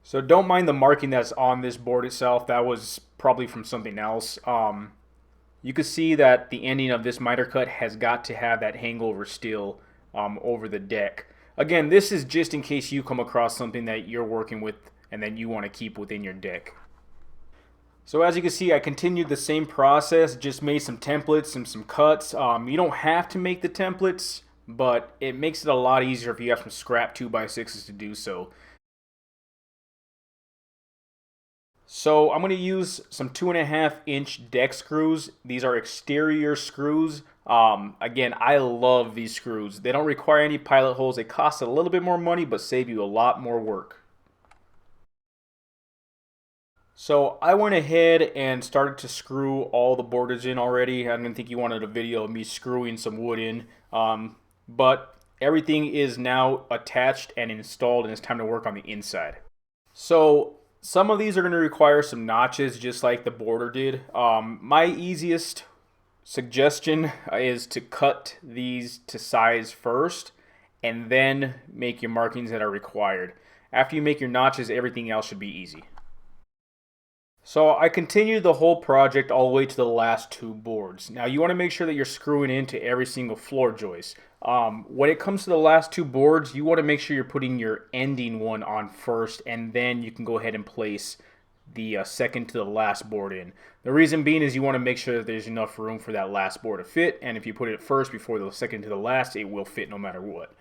So don't mind the marking that's on this board itself. That was probably from something else. You can see that the ending of this miter cut has got to have that hangover still over the deck. Again, this is just in case you come across something that you're working with and that you want to keep within your deck. So as you can see, I continued the same process, just made some templates and some cuts. You don't have to make the templates, but it makes it a lot easier if you have some scrap 2x6s to do so. So I'm going to use some 2.5-inch deck screws. These are exterior screws. Again, I love these screws. They don't require any pilot holes. They cost a little bit more money, but save you a lot more work. So I went ahead and started to screw all the borders in already. I didn't think you wanted a video of me screwing some wood in. But everything is now attached and installed, and it's time to work on the inside. So some of these are going to require some notches, just like the border did. My easiest suggestion is to cut these to size first and then make your markings that are required. After you make your notches, everything else should be easy. So I continued the whole project all the way to the last two boards. Now you want to make sure that you're screwing into every single floor joist. When it comes to the last two boards, you want to make sure you're putting your ending one on first, and then you can go ahead and place the second to the last board in. The reason being is you want to make sure that there's enough room for that last board to fit, and if you put it first before the second to the last, it will fit no matter what.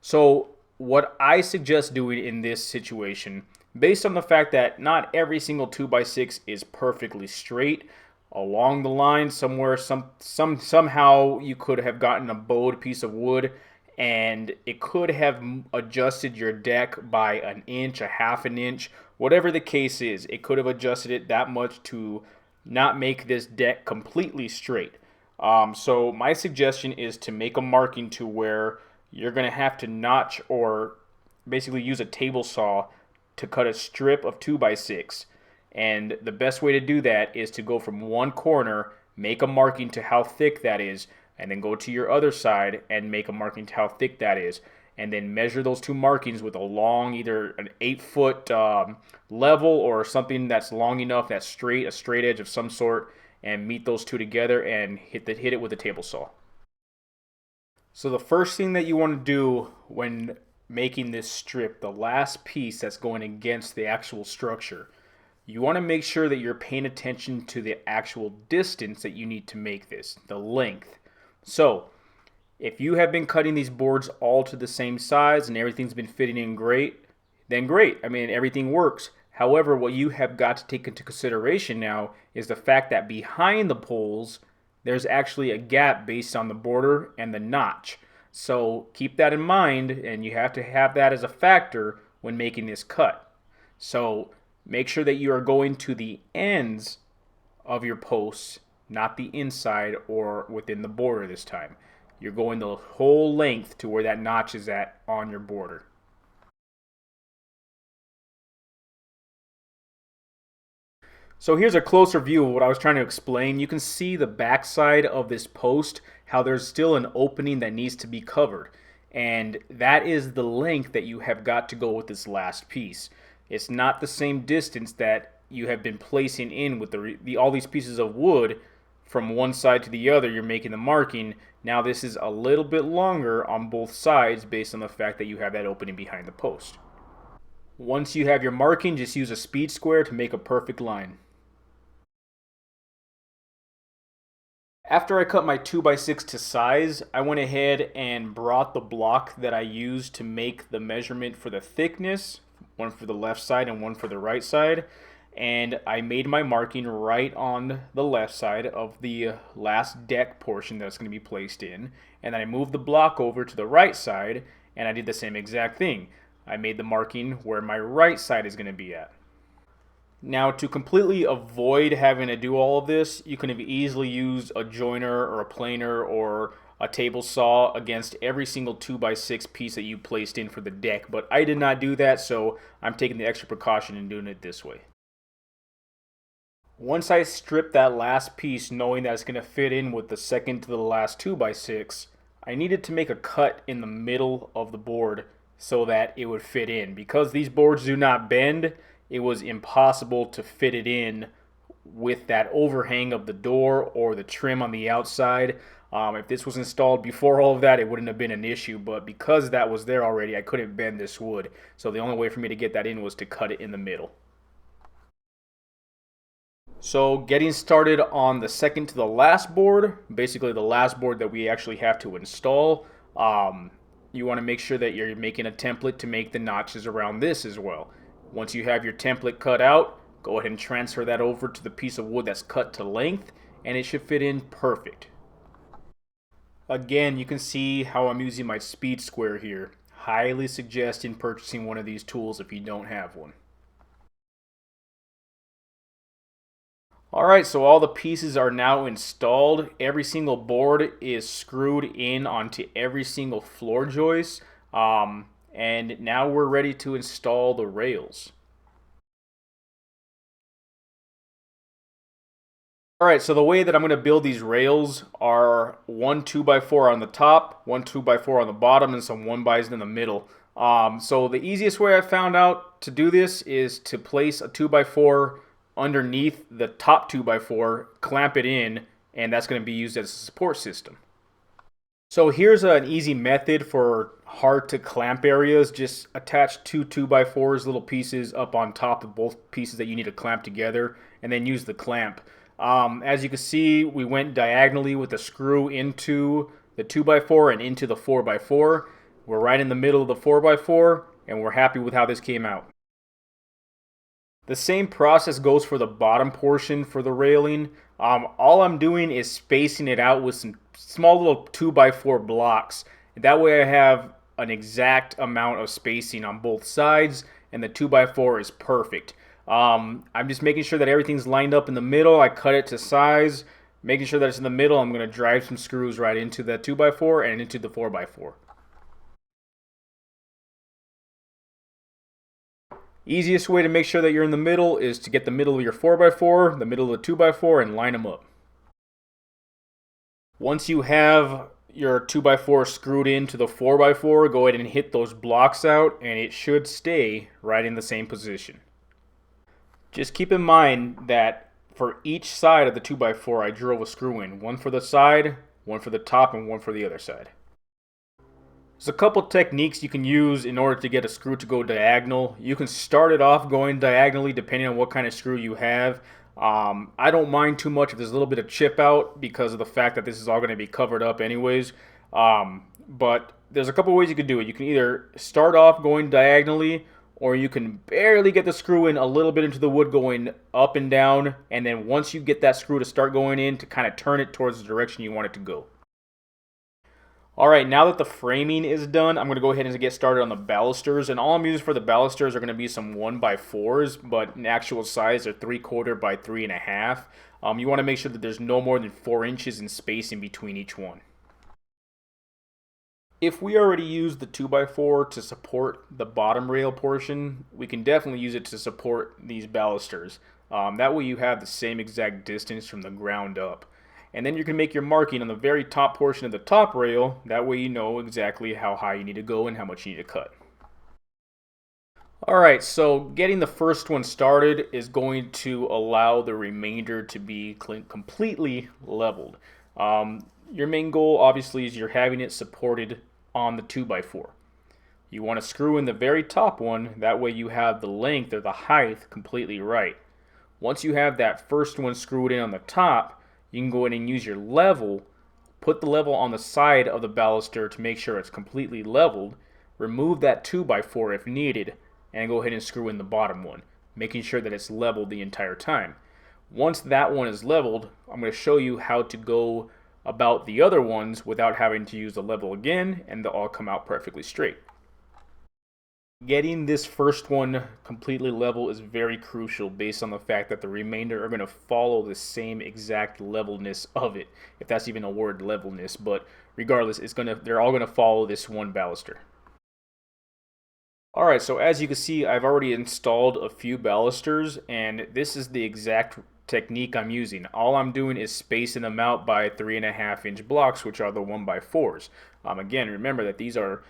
So what I suggest doing in this situation, based on the fact that not every single 2x6 is perfectly straight, along the line somewhere, somehow you could have gotten a bowed piece of wood and it could have adjusted your deck by an inch, a half an inch, whatever the case is. It could have adjusted it that much to not make this deck completely straight. So my suggestion is to make a marking to where you're going to have to notch or basically use a table saw to cut a strip of 2x6. And the best way to do that is to go from one corner, make a marking to how thick that is, and then go to your other side and make a marking to how thick that is. And then measure those two markings with a long, either an 8-foot level or something that's long enough, that's straight, a straight edge of some sort, and meet those two together and hit it with a table saw. So the first thing that you want to do when making this strip, the last piece that's going against the actual structure, you want to make sure that you're paying attention to the actual distance that you need to make this, the length. So if you have been cutting these boards all to the same size and everything's been fitting in great, then great. I mean, everything works. However, what you have got to take into consideration now is the fact that behind the poles, there's actually a gap based on the border and the notch. So keep that in mind, and you have to have that as a factor when making this cut. So make sure that you are going to the ends of your posts, not the inside or within the border this time. You're going the whole length to where that notch is at on your border. So here's a closer view of what I was trying to explain. You can see the backside of this post, how there's still an opening that needs to be covered. And that is the length that you have got to go with this last piece. It's not the same distance that you have been placing in with all these pieces of wood from one side to the other. You're making the marking. Now this is a little bit longer on both sides based on the fact that you have that opening behind the post. Once you have your marking, just use a speed square to make a perfect line. After I cut my 2x6 to size, I went ahead and brought the block that I used to make the measurement for the thickness, one for the left side and one for the right side, and I made my marking right on the left side of the last deck portion that's going to be placed in, and then I moved the block over to the right side and I did the same exact thing. I made the marking where my right side is going to be at. Now, to completely avoid having to do all of this, you can have easily used a joiner or a planer or a table saw against every single 2x6 piece that you placed in for the deck, but I did not do that, so I'm taking the extra precaution in doing it this way. Once I stripped that last piece, knowing that it's going to fit in with the second to the last 2x6, I needed to make a cut in the middle of the board so that it would fit in. Because these boards do not bend, it was impossible to fit it in with that overhang of the door or the trim on the outside. If this was installed before all of that, it wouldn't have been an issue, but because that was there already, I couldn't bend this wood. So the only way for me to get that in was to cut it in the middle. So getting started on the second to the last board, basically the last board that we actually have to install, you want to make sure that you're making a template to make the notches around this as well. Once you have your template cut out, go ahead and transfer that over to the piece of wood that's cut to length, and it should fit in perfect. Again, you can see how I'm using my speed square here. Highly suggesting purchasing one of these tools if you don't have one. Alright, so all the pieces are now installed. Every single board is screwed in onto every single floor joist. And now we're ready to install the rails. Alright, so the way that I'm going to build these rails are one 2x4 on the top, one 2x4 on the bottom, and some 1x's in the middle. So the easiest way I found out to do this is to place a 2x4 underneath the top 2x4, clamp it in, and that's going to be used as a support system. So here's an easy method for hard to clamp areas. Just attach two 2x4s, little pieces up on top of both pieces that you need to clamp together, and then use the clamp. As you can see, we went diagonally with the screw into the 2x4 and into the 4x4. We're right in the middle of the 4x4, and we're happy with how this came out. The same process goes for the bottom portion for the railing. All I'm doing is spacing it out with some small little 2x4 blocks, That way I have an exact amount of spacing on both sides, and the 2x4 is perfect. I'm just making sure that everything's lined up in the middle. I cut it to size, making sure that it's in the middle. I'm going to drive some screws right into the 2x4 and into the 4x4. Easiest way to make sure that you're in the middle is to get the middle of your 4x4, the middle of the 2x4, and line them up. Once you have your 2x4 screwed into the 4x4, go ahead and hit those blocks out, and it should stay right in the same position. Just keep in mind that for each side of the 2x4, I drove a screw in. One for the side, one for the top, and one for the other side. There's a couple techniques you can use in order to get a screw to go diagonal. You can start it off going diagonally depending on what kind of screw you have. I don't mind too much if there's a little bit of chip out because of the fact that this is all going to be covered up anyways. But there's a couple ways you can do it. You can either start off going diagonally, or you can barely get the screw in a little bit into the wood going up and down, and then once you get that screw to start going in, to kind of turn it towards the direction you want it to go. Alright, now that the framing is done, I'm going to go ahead and get started on the balusters. And all I'm using for the balusters are going to be some 1x4s, but in actual size they're 3/4 by 3.5. You want to make sure that there's no more than 4 inches in spacing between each one. If we already used the 2x4 to support the bottom rail portion, we can definitely use it to support these balusters. That way you have the same exact distance from the ground up. And then you can make your marking on the very top portion of the top rail. That way you know exactly how high you need to go and how much you need to cut. Alright, so getting the first one started is going to allow the remainder to be completely leveled. Your main goal obviously is you're having it supported on the 2x4. You want to screw in the very top one, that way you have the length or the height completely right. Once you have that first one screwed in on the top, you can go ahead and use your level, put the level on the side of the baluster to make sure it's completely leveled, remove that 2x4 if needed, and go ahead and screw in the bottom one, making sure that it's leveled the entire time. Once that one is leveled, I'm going to show you how to go about the other ones without having to use the level again, and they'll all come out perfectly straight. Getting this first one completely level is very crucial based on the fact that the remainder are going to follow the same exact levelness of it, if that's even a word, levelness, but regardless, they're all going to follow this one baluster. Alright, so as you can see, I've already installed a few balusters, and this is the exact technique I'm using. All I'm doing is spacing them out by 3.5-inch blocks, which are the 1x4s. Again, remember that these are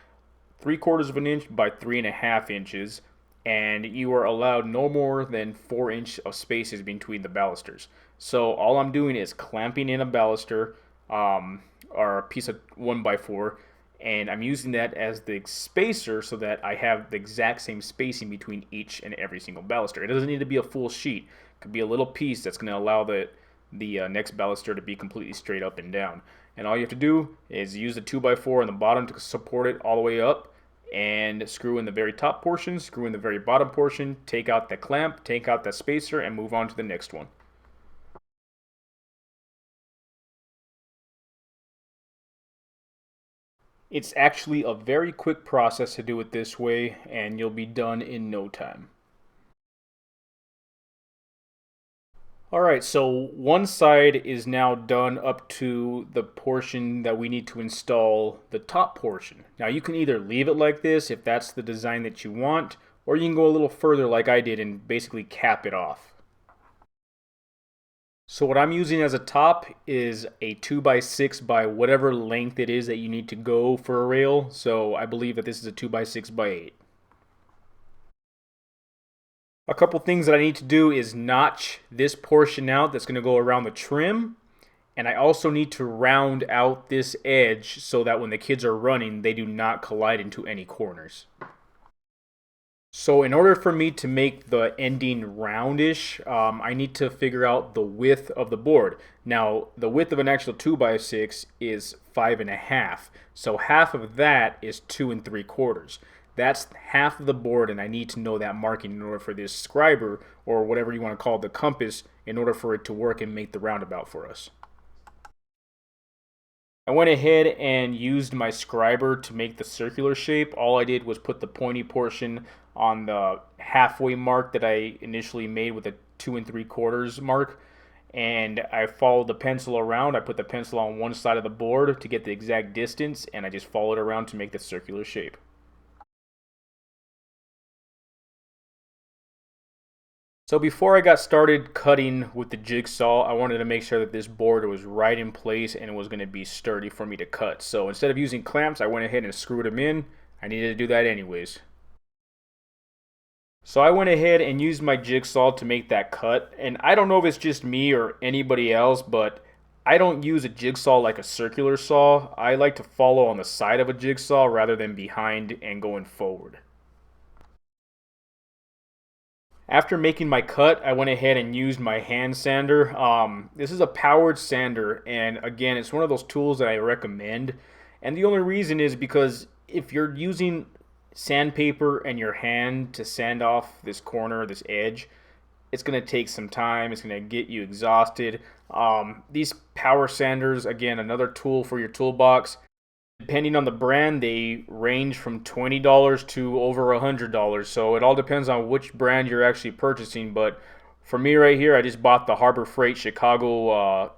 3/4 of an inch by 3.5 inches, and you are allowed no more than 4 inches of spaces between the balusters. So all I'm doing is clamping in a baluster or a piece of 1x4, and I'm using that as the spacer so that I have the exact same spacing between each and every single baluster. It doesn't need to be a full sheet. It could be a little piece that's going to allow the next baluster to be completely straight up and down. And all you have to do is use the 2x4 on the bottom to support it all the way up, and screw in the very top portion, screw in the very bottom portion, take out the clamp, take out the spacer, and move on to the next one. It's actually a very quick process to do it this way, and you'll be done in no time. Alright, so one side is now done up to the portion that we need to install the top portion. Now you can either leave it like this if that's the design that you want, or you can go a little further like I did and basically cap it off. So what I'm using as a top is a 2x6 by whatever length it is that you need to go for a rail. So I believe that this is a 2x6 by 8. A couple things that I need to do is notch this portion out that's going to go around the trim. And I also need to round out this edge so that when the kids are running, they do not collide into any corners. So in order for me to make the ending roundish, I need to figure out the width of the board. Now, the width of an actual 2x6 is 5.5. So half of that is 2 3/4. That's half of the board, and I need to know that marking in order for this scriber, or whatever you want to call it, the compass, in order for it to work and make the roundabout for us. I went ahead and used my scriber to make the circular shape. All I did was put the pointy portion on the halfway mark that I initially made with a 2 3/4 mark. And I followed the pencil around. I put the pencil on one side of the board to get the exact distance, and I just followed around to make the circular shape. So before I got started cutting with the jigsaw, I wanted to make sure that this board was right in place and it was going to be sturdy for me to cut. So instead of using clamps, I went ahead and screwed them in. I needed to do that anyways. So I went ahead and used my jigsaw to make that cut. And I don't know if it's just me or anybody else, but I don't use a jigsaw like a circular saw. I like to follow on the side of a jigsaw rather than behind and going forward. After making my cut, I went ahead and used my hand sander. This is a powered sander, and again, it's one of those tools that I recommend. And the only reason is because if you're using sandpaper and your hand to sand off this corner, this edge, it's going to take some time. It's going to get you exhausted. These power sanders, again, another tool for your toolbox. Depending on the brand, they range from $20 to over $100. So it all depends on which brand you're actually purchasing. But for me right here, I just bought the Harbor Freight Chicago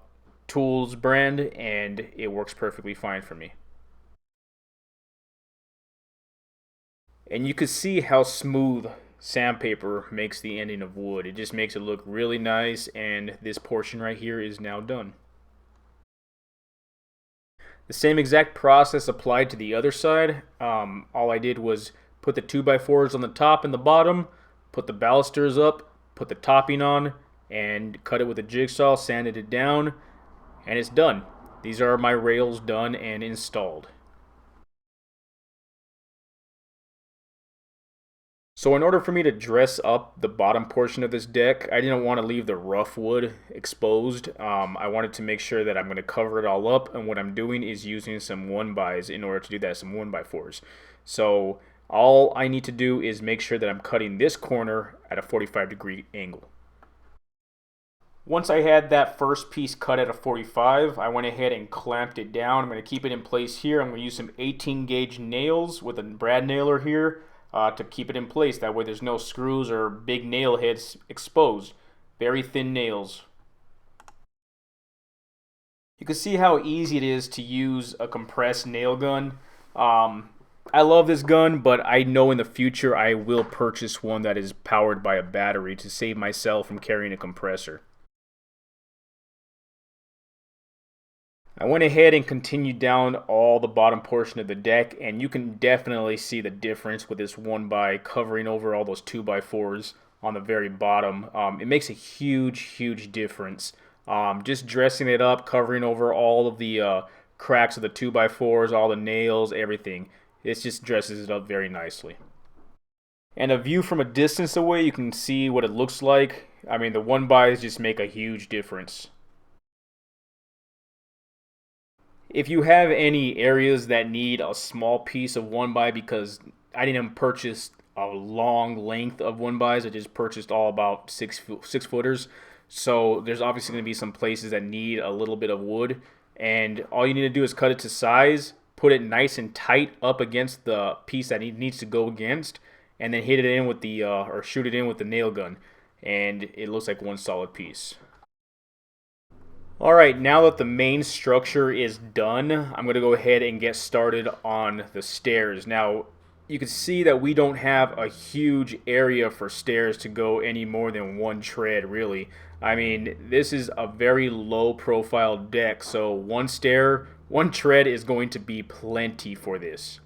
Tools brand, and it works perfectly fine for me. And you can see how smooth sandpaper makes the ending of wood. It just makes it look really nice, and this portion right here is now done. The same exact process applied to the other side. All I did was put the 2x4s on the top and the bottom, put the balusters up, put the topping on, and cut it with a jigsaw, sanded it down, and it's done. These are my rails done and installed. So in order for me to dress up the bottom portion of this deck, I didn't want to leave the rough wood exposed. I wanted to make sure that I'm going to cover it all up, and what I'm doing is using some 1x in order to do that, some 1x4s. So all I need to do is make sure that I'm cutting this corner at a 45-degree angle. Once I had that first piece cut at a 45, I went ahead and clamped it down. I'm going to keep it in place here. I'm going to use some 18 gauge nails with a brad nailer here to keep it in place. That way there's no screws or big nail heads exposed. Very thin nails. You can see how easy it is to use a compressed nail gun. I love this gun, but I know in the future I will purchase one that is powered by a battery to save myself from carrying a compressor. I went ahead and continued down all the bottom portion of the deck, and you can definitely see the difference with this 1x covering over all those 2x4s on the very bottom. It makes a huge difference. Just dressing it up, covering over all of the cracks of the 2x4s, all the nails, everything. It just dresses it up very nicely. And a view from a distance away, you can see what it looks like. I mean, the 1x's just make a huge difference. If you have any areas that need a small piece of 1x, because I didn't purchase a long length of 1x's, I just purchased all about 6 footers. So there's obviously going to be some places that need a little bit of wood, and all you need to do is cut it to size, put it nice and tight up against the piece that it needs to go against, and then hit it in with the or shoot it in with the nail gun, and it looks like one solid piece. Alright, now that the main structure is done, I'm going to go ahead and get started on the stairs. Now, you can see that we don't have a huge area for stairs to go any more than one tread, really. I mean, this is a very low profile deck, so one stair, one tread is going to be plenty for this.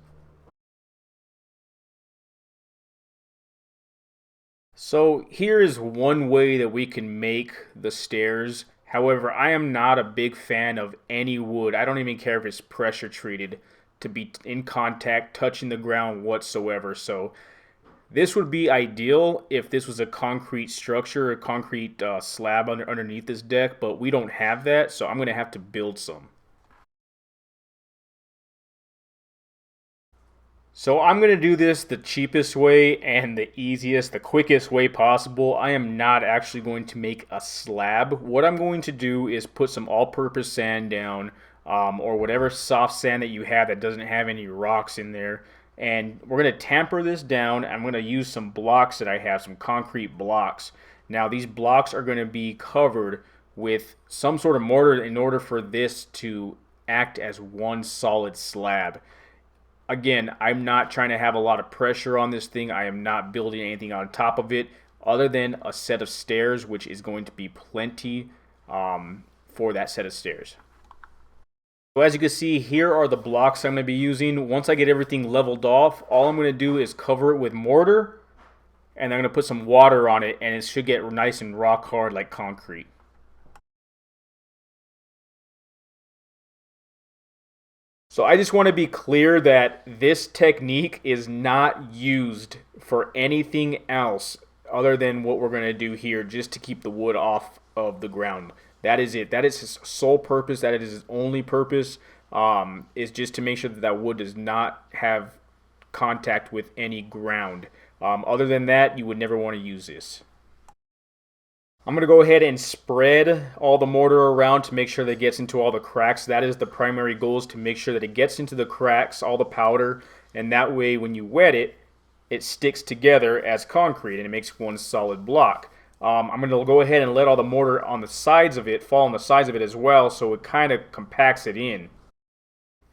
So here is one way that we can make the stairs. However, I am not a big fan of any wood. I don't even care if it's pressure treated to be in contact, touching the ground whatsoever. So this would be ideal if this was a concrete structure, a concrete slab underneath this deck, but we don't have that, so I'm going to have to build some. So I'm going to do this the cheapest way and the easiest, the quickest way possible. I am not actually going to make a slab. What I'm going to do is put some all-purpose sand down, or whatever soft sand that you have that doesn't have any rocks in there. And we're going to tamper this down. I'm going to use some blocks that I have, some concrete blocks. Now these blocks are going to be covered with some sort of mortar in order for this to act as one solid slab. Again, I'm not trying to have a lot of pressure on this thing. I am not building anything on top of it other than a set of stairs, which is going to be plenty for that set of stairs. So as you can see, here are the blocks I'm going to be using. Once I get everything leveled off, all I'm going to do is cover it with mortar, and I'm going to put some water on it, and it should get nice and rock hard like concrete. So I just want to be clear that this technique is not used for anything else other than what we're going to do here, just to keep the wood off of the ground. That is it. That is his sole purpose. That is his only purpose, is just to make sure that that wood does not have contact with any ground. Other than that, you would never want to use this. I'm going to go ahead and spread all the mortar around to make sure that it gets into all the cracks. That is the primary goal, is to make sure that it gets into the cracks, all the powder, and that way when you wet it, it sticks together as concrete and it makes one solid block. I'm going to go ahead and let all the mortar on the sides of it fall on the sides of it as well, so it kind of compacts it in.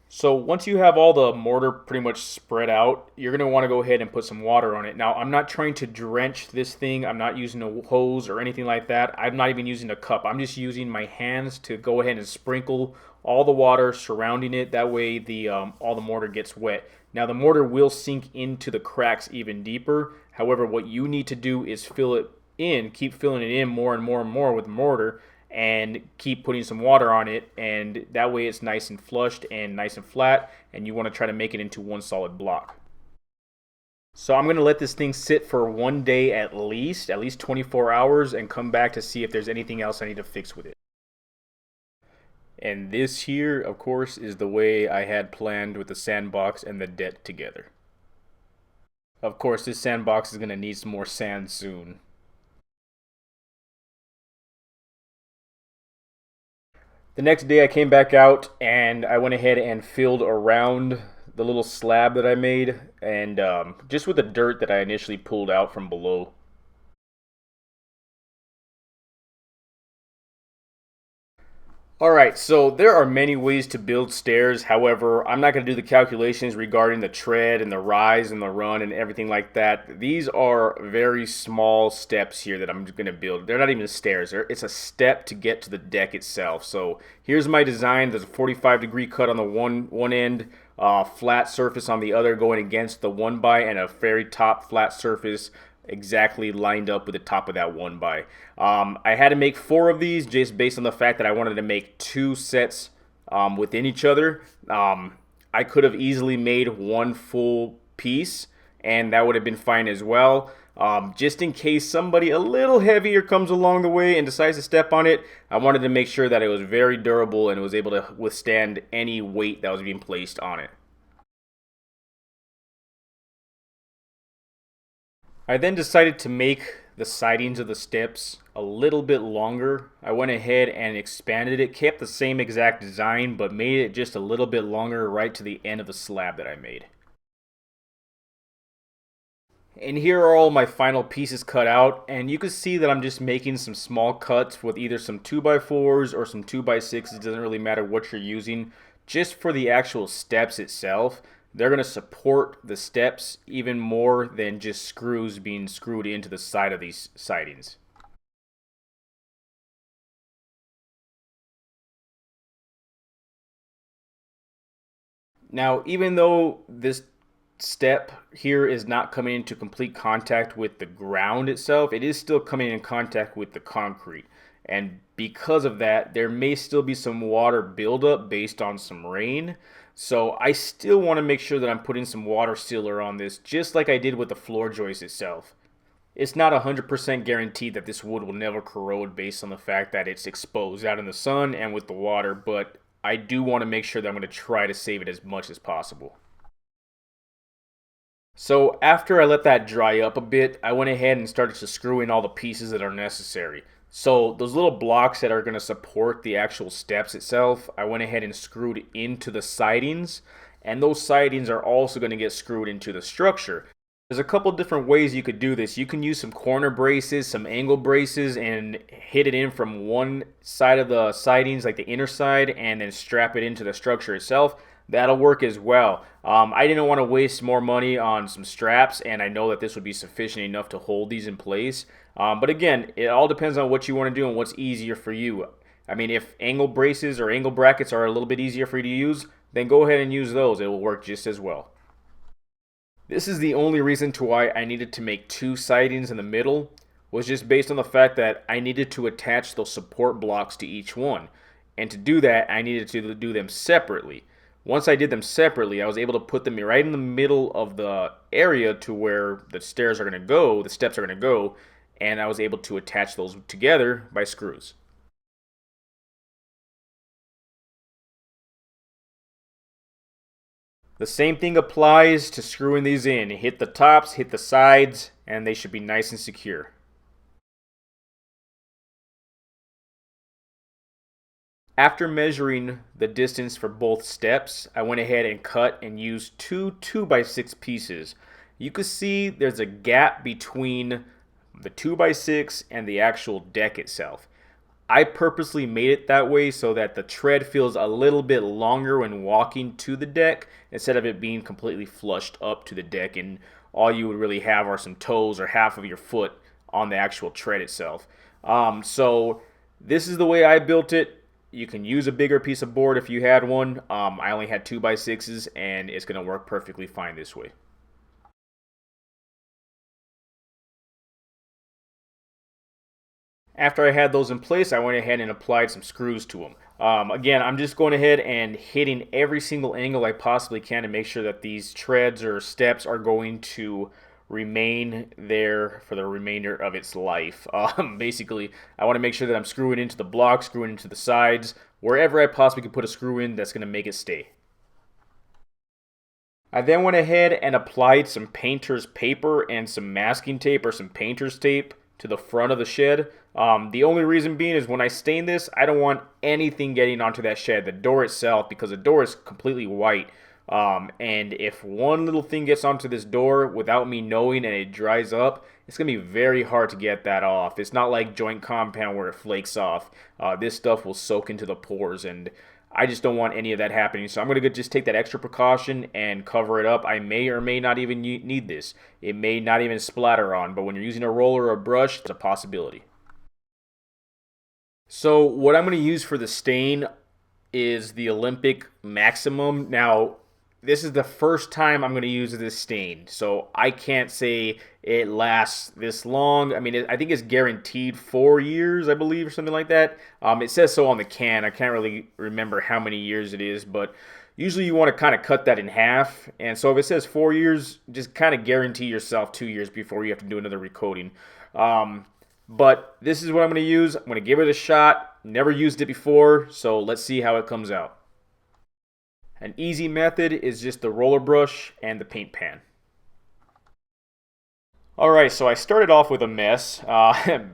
So once you have all the mortar pretty much spread out, you're going to want to go ahead and put some water on it. Now, I'm not trying to drench this thing. I'm not using a hose or anything like that. I'm not even using a cup. I'm just using my hands to go ahead and sprinkle all the water surrounding it. That way all the mortar gets wet. Now, the mortar will sink into the cracks even deeper. However, what you need to do is fill it in, keep filling it in more and more and more with mortar, and keep putting some water on it, and that way it's nice and flushed and nice and flat, and you want to try to make it into one solid block. So I'm going to let this thing sit for one day at least 24 hours, and come back to see if there's anything else I need to fix with it. And this here, of course, is the way I had planned with the sandbox and the deck together. Of course, this sandbox is going to need some more sand soon. The next day I came back out and I went ahead and filled around the little slab that I made, and just with the dirt that I initially pulled out from below. Alright, so there are many ways to build stairs. However, I'm not going to do the calculations regarding the tread and the rise and the run and everything like that. These are very small steps here that I'm going to build. They're not even stairs. It's a step to get to the deck itself. So here's my design. There's a 45-degree cut on the one end, flat surface on the other going against the 1x, and a very top flat surface exactly lined up with the top of that 1x. I had to make 4 of these just based on the fact that I wanted to make 2 sets within each other. I could have easily made 1 full piece, and that would have been fine as well. Just in case somebody a little heavier comes along the way and decides to step on it, I wanted to make sure that it was very durable and it was able to withstand any weight that was being placed on it. I then decided to make the sidings of the steps a little bit longer. I went ahead and expanded it, kept the same exact design, but made it just a little bit longer right to the end of the slab that I made. And here are all my final pieces cut out, and you can see that I'm just making some small cuts with either some 2x4s or some 2x6s. It doesn't really matter what you're using, just for the actual steps itself. They're going to support the steps even more than just screws being screwed into the side of these sidings. Now, even though this step here is not coming into complete contact with the ground itself, it is still coming in contact with the concrete. And because of that, there may still be some water buildup based on some rain. So I still want to make sure that I'm putting some water sealer on this, just like I did with the floor joist itself. It's not 100% guaranteed that this wood will never corrode based on the fact that it's exposed out in the sun and with the water, but I do want to make sure that I'm going to try to save it as much as possible. So after I let that dry up a bit, I went ahead and started to screw in all the pieces that are necessary. So those little blocks that are going to support the actual steps itself, I went ahead and screwed into the sidings, and those sidings are also going to get screwed into the structure. There's a couple different ways you could do this. You can use some corner braces, some angle braces, and hit it in from one side of the sidings, like the inner side, and then strap it into the structure itself. That'll work as well. I didn't want to waste more money on some straps, and I know that this would be sufficient enough to hold these in place. But again, it all depends on what you want to do and what's easier for you. I mean, if angle braces or angle brackets are a little bit easier for you to use, then go ahead and use those. It will work just as well. This is the only reason to why I needed to make two sidings in the middle, was just based on the fact that I needed to attach those support blocks to each one. And to do that, I needed to do them separately. Once I did them separately, I was able to put them right in the middle of the area to where the stairs are going to go, the steps are going to go, and I was able to attach those together by screws. The same thing applies to screwing these in. Hit the tops, hit the sides, and they should be nice and secure. After measuring the distance for both steps, I went ahead and cut and used two 2x6 pieces. You can see there's a gap between the 2x6 and the actual deck itself. I purposely made it that way so that the tread feels a little bit longer when walking to the deck instead of it being completely flushed up to the deck, and all you would really have are some toes or half of your foot on the actual tread itself. So this is the way I built it. You can use a bigger piece of board if you had one. I only had 2x6s, and it's going to work perfectly fine this way. After I had those in place, I went ahead and applied some screws to them. Again, I'm just going ahead and hitting every single angle I possibly can to make sure that these treads or steps are going to remain there for the remainder of its life. Basically, I want to make sure that I'm screwing into the blocks, screwing into the sides, wherever I possibly could put a screw in that's going to make it stay. I then went ahead and applied some painter's paper and some masking tape or some painter's tape to the front of the shed. The only reason being is when I stain this, I don't want anything getting onto that shed, the door itself, because the door is completely white. And if one little thing gets onto this door without me knowing and it dries up, it's going to be very hard to get that off. It's not like joint compound where it flakes off. This stuff will soak into the pores, and I just don't want any of that happening. So I'm going to just take that extra precaution and cover it up. I may or may not even need this. It may not even splatter on, but when you're using a roller or a brush, it's a possibility. So what I'm going to use for the stain is the Olympic Maximum. Now, this is the first time I'm going to use this stain, so I can't say it lasts this long. I mean, I think it's guaranteed 4 years, I believe, or something like that. It says so on the can. I can't really remember how many years it is, but usually you want to kind of cut that in half. And so if it says 4 years, just kind of guarantee yourself 2 years before you have to do another recoating. But this is what I'm going to use. I'm going to give it a shot. Never used it before, so let's see how it comes out. An easy method is just the roller brush and the paint pan. Alright, so I started off with a mess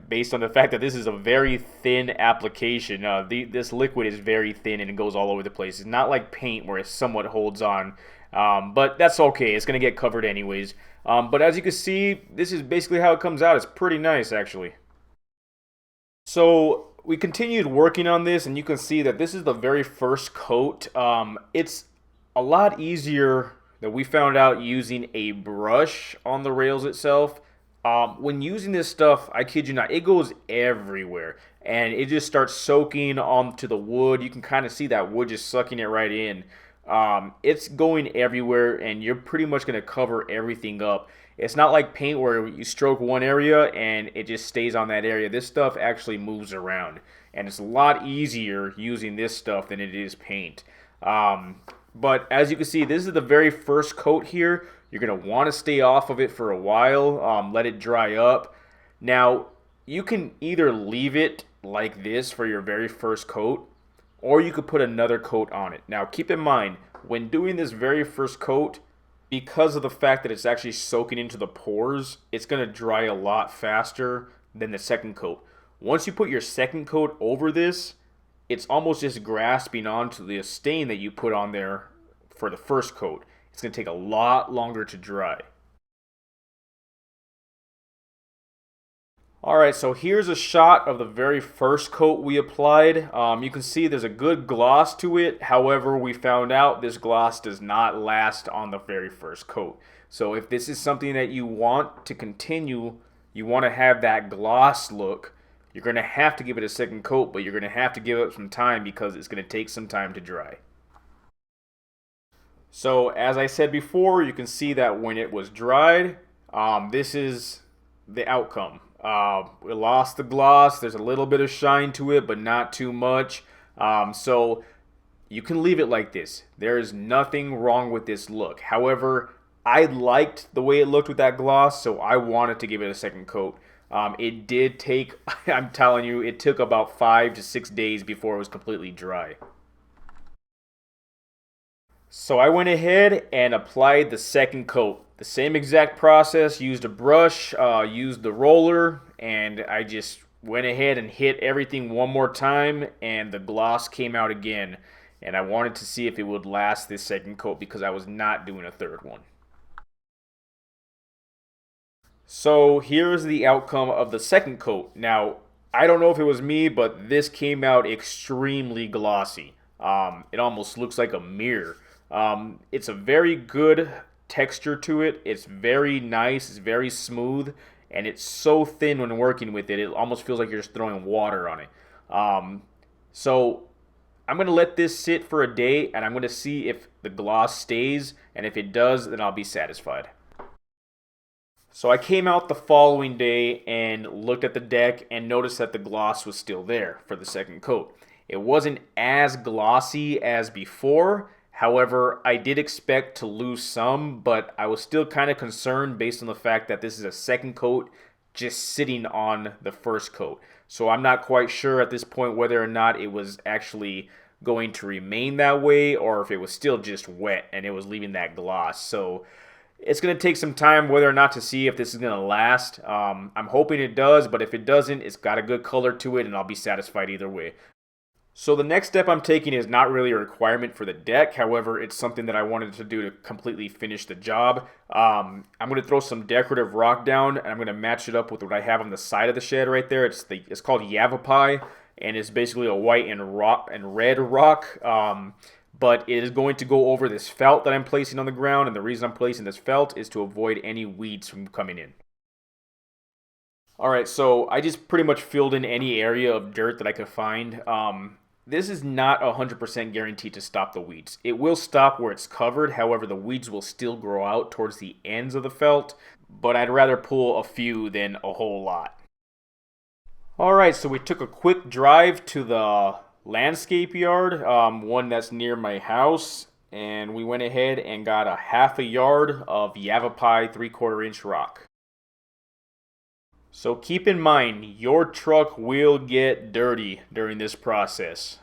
based on the fact that this is a very thin application. This liquid is very thin and it goes all over the place. It's not like paint where it somewhat holds on, but that's okay. It's going to get covered anyways. But as you can see, this is basically how it comes out. It's pretty nice, actually. So we continued working on this, and you can see that this is the very first coat. It's a lot easier that we found out using a brush on the rails itself. When using this stuff, I kid you not, it goes everywhere, and it just starts soaking onto the wood. You can kind of see that wood just sucking it right in. It's going everywhere, and you're pretty much going to cover everything up. It's not like paint where you stroke one area and it just stays on that area. This stuff actually moves around, and it's a lot easier using this stuff than it is paint. But as you can see, this is the very first coat here. You're going to want to stay off of it for a while, let it dry up. Now, you can either leave it like this for your very first coat, or you could put another coat on it. Now, keep in mind, when doing this very first coat, because of the fact that it's actually soaking into the pores, it's going to dry a lot faster than the second coat. Once you put your second coat over this, it's almost just grasping onto the stain that you put on there for the first coat. It's going to take a lot longer to dry. Alright, so here's a shot of the very first coat we applied. You can see there's a good gloss to it. However, we found out this gloss does not last on the very first coat. So if this is something that you want to continue, you want to have that gloss look, you're going to have to give it a second coat, but you're going to have to give it some time because it's going to take some time to dry. So as I said before, you can see that when it was dried, this is the outcome. It lost the gloss. There's a little bit of shine to it, but not too much. So you can leave it like this. There is nothing wrong with this look. However, I liked the way it looked with that gloss, so I wanted to give it a second coat. It did take, I'm telling you, it took about 5 to 6 days before it was completely dry. So I went ahead and applied the second coat. The same exact process, used a brush, used the roller, and I just went ahead and hit everything one more time, and the gloss came out again. And I wanted to see if it would last this second coat because I was not doing a third one. So here's the outcome of the second coat. Now, I don't know if it was me, but this came out extremely glossy. It almost looks like a mirror. It's a very good texture to it. It's very nice. It's very smooth. And it's so thin when working with it. It almost feels like you're just throwing water on it. So I'm going to let this sit for a day. And I'm going to see if the gloss stays. And if it does, then I'll be satisfied. So I came out the following day and looked at the deck and noticed that the gloss was still there for the second coat. It wasn't as glossy as before. However, I did expect to lose some, but I was still kind of concerned based on the fact that this is a second coat just sitting on the first coat. So I'm not quite sure at this point whether or not it was actually going to remain that way or if it was still just wet and it was leaving that gloss. So it's going to take some time whether or not to see if this is going to last. I'm hoping it does, but if it doesn't, it's got a good color to it and I'll be satisfied either way. So the next step I'm taking is not really a requirement for the deck. However, it's something that I wanted to do to completely finish the job. I'm going to throw some decorative rock down and I'm going to match it up with what I have on the side of the shed right there. It's called Yavapai and it's basically a white and red rock. But it is going to go over this felt that I'm placing on the ground, and the reason I'm placing this felt is to avoid any weeds from coming in. Alright, so I just pretty much filled in any area of dirt that I could find. This is not 100% guaranteed to stop the weeds. It will stop where it's covered, however the weeds will still grow out towards the ends of the felt, but I'd rather pull a few than a whole lot. Alright, so we took a quick drive to the landscape yard, one that's near my house, and we went ahead and got a half a yard of Yavapai 3/4 inch rock. So keep in mind, your truck will get dirty during this process.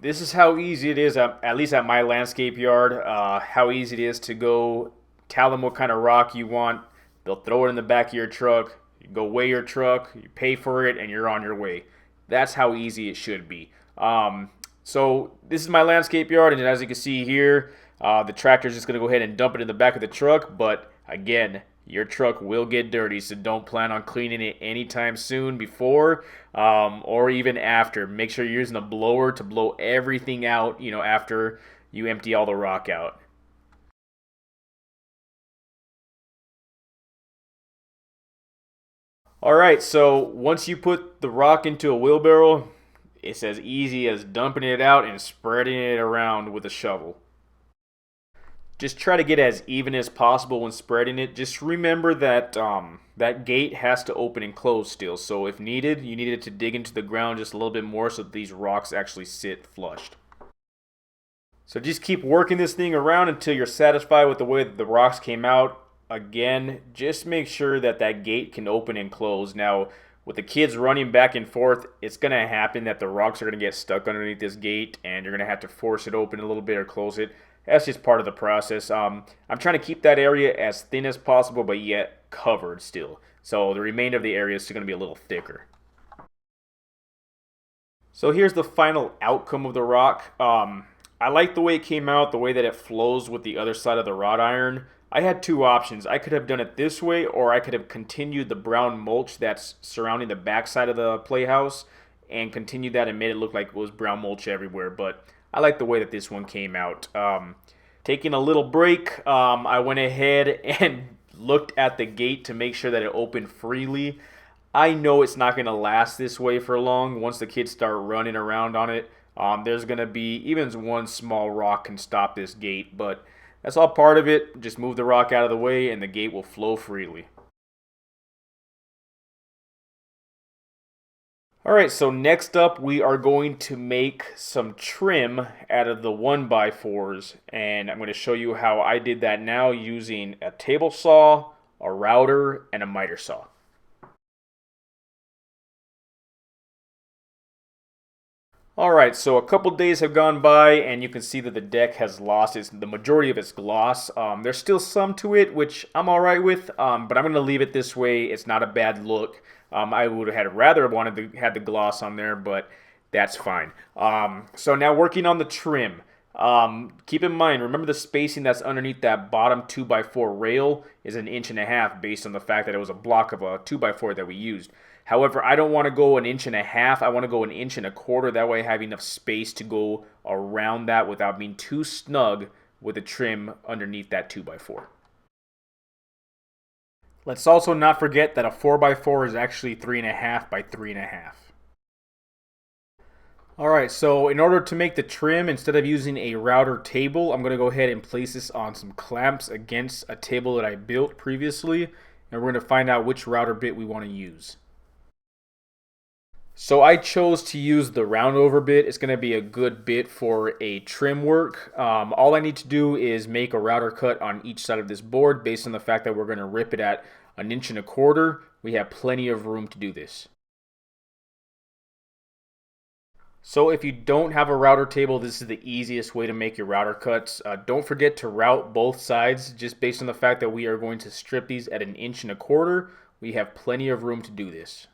This is how easy it is, at least at my landscape yard, how easy it is to go tell them what kind of rock you want. They'll throw it in the back of your truck, you go weigh your truck, you pay for it, and you're on your way. That's how easy it should be. So this is my landscape yard, and as you can see here, the tractor is just going to go ahead and dump it in the back of the truck, but again, your truck will get dirty, so don't plan on cleaning it anytime soon before or even after. Make sure you're using a blower to blow everything out, after you empty all the rock out. Alright, so once you put the rock into a wheelbarrow, it's as easy as dumping it out and spreading it around with a shovel. Just try to get as even as possible when spreading it. Just remember that that gate has to open and close still. So if needed, you needed to dig into the ground just a little bit more so that these rocks actually sit flushed. So just keep working this thing around until you're satisfied with the way that the rocks came out. Again, just make sure that that gate can open and close. Now, with the kids running back and forth, it's going to happen that the rocks are going to get stuck underneath this gate and you're going to have to force it open a little bit or close it. That's just part of the process. I'm trying to keep that area as thin as possible, but yet covered still. So the remainder of the area is still going to be a little thicker. So here's the final outcome of the rock. I like the way it came out, the way that it flows with the other side of the wrought iron. I had two options. I could have done it this way, or I could have continued the brown mulch that's surrounding the backside of the playhouse and continued that and made it look like it was brown mulch everywhere. But I like the way that this one came out. Taking a little break, I went ahead and looked at the gate to make sure that it opened freely. I know it's not going to last this way for long. Once the kids start running around on it, there's going to be even one small rock can stop this gate, but that's all part of it. Just move the rock out of the way and the gate will flow freely. Alright, so next up we are going to make some trim out of the 1x4s, and I'm going to show you how I did that now using a table saw, a router, and a miter saw. Alright, so a couple days have gone by and you can see that the deck has lost the majority of its gloss. There's still some to it, which I'm alright with, but I'm going to leave it this way. It's not a bad look. I would have rather wanted to have the gloss on there, but that's fine. So now working on the trim. Keep in mind, remember the spacing that's underneath that bottom 2x4 rail is 1.5 inches based on the fact that it was a block of a 2x4 that we used. However, I don't want to go 1.5 inches. I want to go 1.25 inches. That way I have enough space to go around that without being too snug with the trim underneath that 2x4. Let's also not forget that a 4x4 is actually 3.5 by 3.5. Alright, so in order to make the trim, instead of using a router table, I'm going to go ahead and place this on some clamps against a table that I built previously, and we're going to find out which router bit we want to use. So I chose to use the roundover bit. It's going to be a good bit for a trim work. All I need to do is make a router cut on each side of this board based on the fact that we're going to rip it at 1.25 inches. We have plenty of room to do this. So if you don't have a router table, this is the easiest way to make your router cuts. Don't forget to route both sides just based on the fact that we are going to strip these at 1.25 inches. We have plenty of room to do this.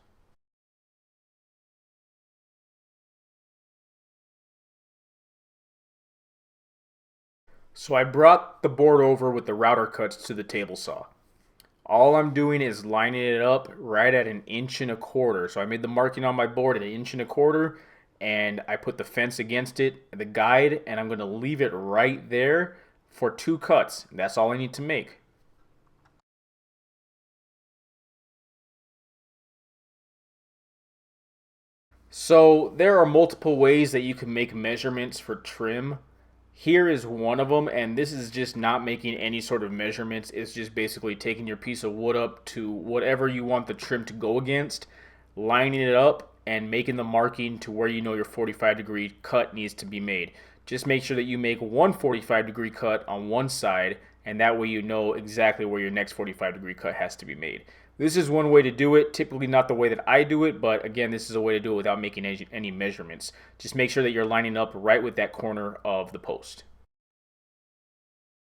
So I brought the board over with the router cuts to the table saw. All I'm doing is lining it up right at 1.25 inches. So I made the marking on my board at 1.25 inches, and I put the fence against it, the guide, and I'm going to leave it right there for 2 cuts. That's all I need to make. So there are multiple ways that you can make measurements for trim. Here is one of them, and this is just not making any sort of measurements. It's just basically taking your piece of wood up to whatever you want the trim to go against, lining it up, and making the marking to where you know your 45-degree cut needs to be made. Just make sure that you make one 45-degree cut on one side, and that way you know exactly where your next 45-degree cut has to be made. This is one way to do it, typically not the way that I do it, but again, this is a way to do it without making any measurements. Just make sure that you're lining up right with that corner of the post.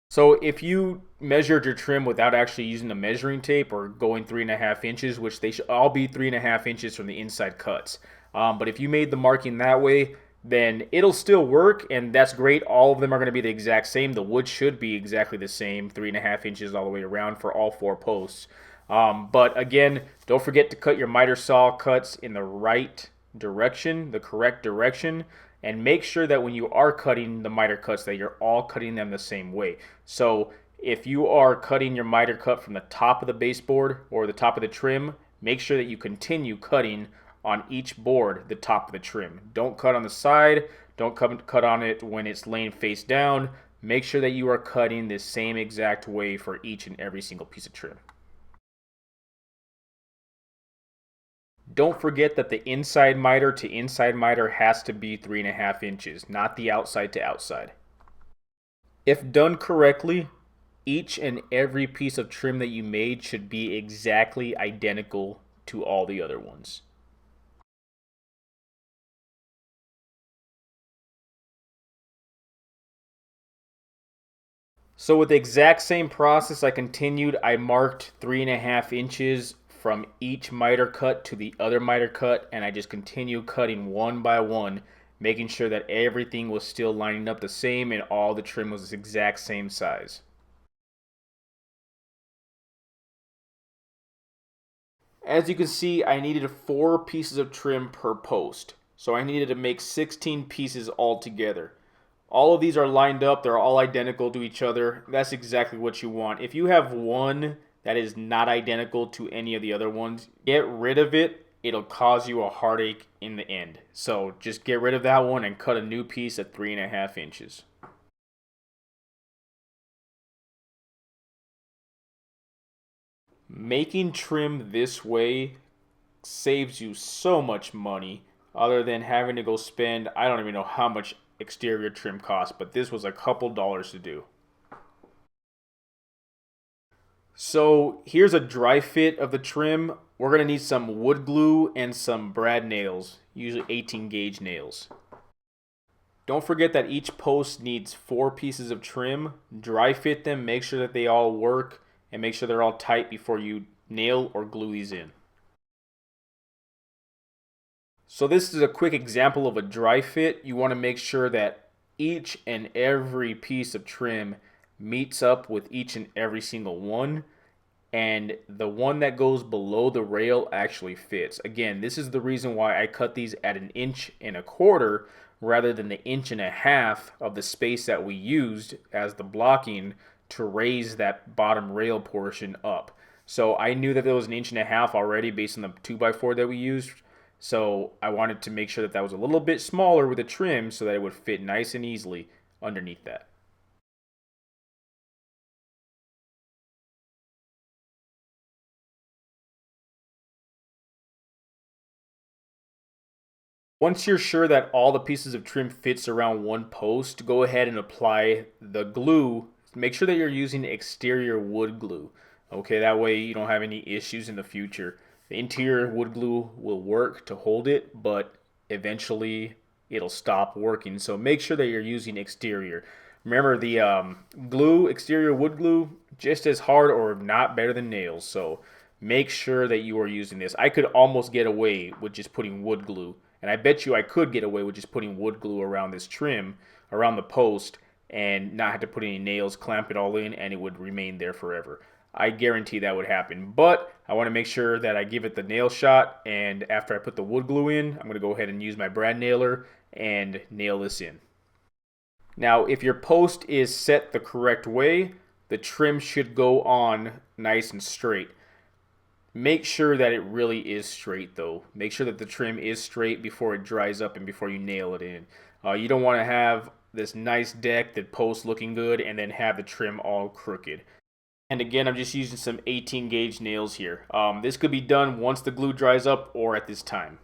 So if you measured your trim without actually using a measuring tape or going 3.5 inches, which they should all be 3.5 inches from the inside cuts, but if you made the marking that way, then it'll still work, and that's great. All of them are going to be the exact same. The wood should be exactly the same, 3.5 inches all the way around for all 4 posts. But again, don't forget to cut your miter saw cuts in the right direction, the correct direction, and make sure that when you are cutting the miter cuts that you're all cutting them the same way. So if you are cutting your miter cut from the top of the baseboard or the top of the trim, make sure that you continue cutting on each board the top of the trim. Don't cut on the side, don't cut on it when it's laying face down. Make sure that you are cutting the same exact way for each and every single piece of trim. Don't forget that the inside miter to inside miter has to be 3.5 inches, not the outside to outside. If done correctly, each and every piece of trim that you made should be exactly identical to all the other ones. So with the exact same process I continued, I marked 3.5 inches from each miter cut to the other miter cut, and I just continue cutting one by one, making sure that everything was still lining up the same and all the trim was the exact same size. As you can see, I needed 4 pieces of trim per post. So I needed to make 16 pieces altogether. All of these are lined up, they're all identical to each other. That's exactly what you want. If you have one that is not identical to any of the other ones, get rid of it. It'll cause you a heartache in the end. So just get rid of that one and cut a new piece at 3.5 inches. Making trim this way saves you so much money other than having to go spend, I don't even know how much exterior trim costs, but this was a couple dollars to do. So here's a dry fit of the trim. We're going to need some wood glue and some brad nails, usually 18 gauge nails. Don't forget that each post needs 4 pieces of trim. Dry fit them, make sure that they all work, and make sure they're all tight before you nail or glue these in. So this is a quick example of a dry fit. You want to make sure that each and every piece of trim meets up with each and every single one, and the one that goes below the rail actually fits. Again, this is the reason why I cut these at 1.25 inches rather than the 1.5 inches of the space that we used as the blocking to raise that bottom rail portion up. So I knew that there was 1.5 inches already based on the 2x4 that we used. So I wanted to make sure that that was a little bit smaller with the trim so that it would fit nice and easily underneath that. Once you're sure that all the pieces of trim fits around one post, go ahead and apply the glue. Make sure that you're using exterior wood glue. Okay, that way you don't have any issues in the future. The interior wood glue will work to hold it, but eventually it'll stop working. So make sure that you're using exterior. Remember the glue, exterior wood glue, just as hard or not better than nails. So make sure that you are using this. I could almost get away with just putting wood glue. And I bet you I could get away with just putting wood glue around this trim, around the post, and not have to put any nails, clamp it all in, and it would remain there forever. I guarantee that would happen. But I want to make sure that I give it the nail shot, and after I put the wood glue in, I'm going to go ahead and use my brad nailer and nail this in. Now, if your post is set the correct way, the trim should go on nice and straight. Make sure that it really is straight though. Make sure that the trim is straight before it dries up and before you nail it in. You don't want to have this nice deck that posts looking good and then have the trim all crooked. And again, I'm just using some 18 gauge nails here. This could be done once the glue dries up or at this time.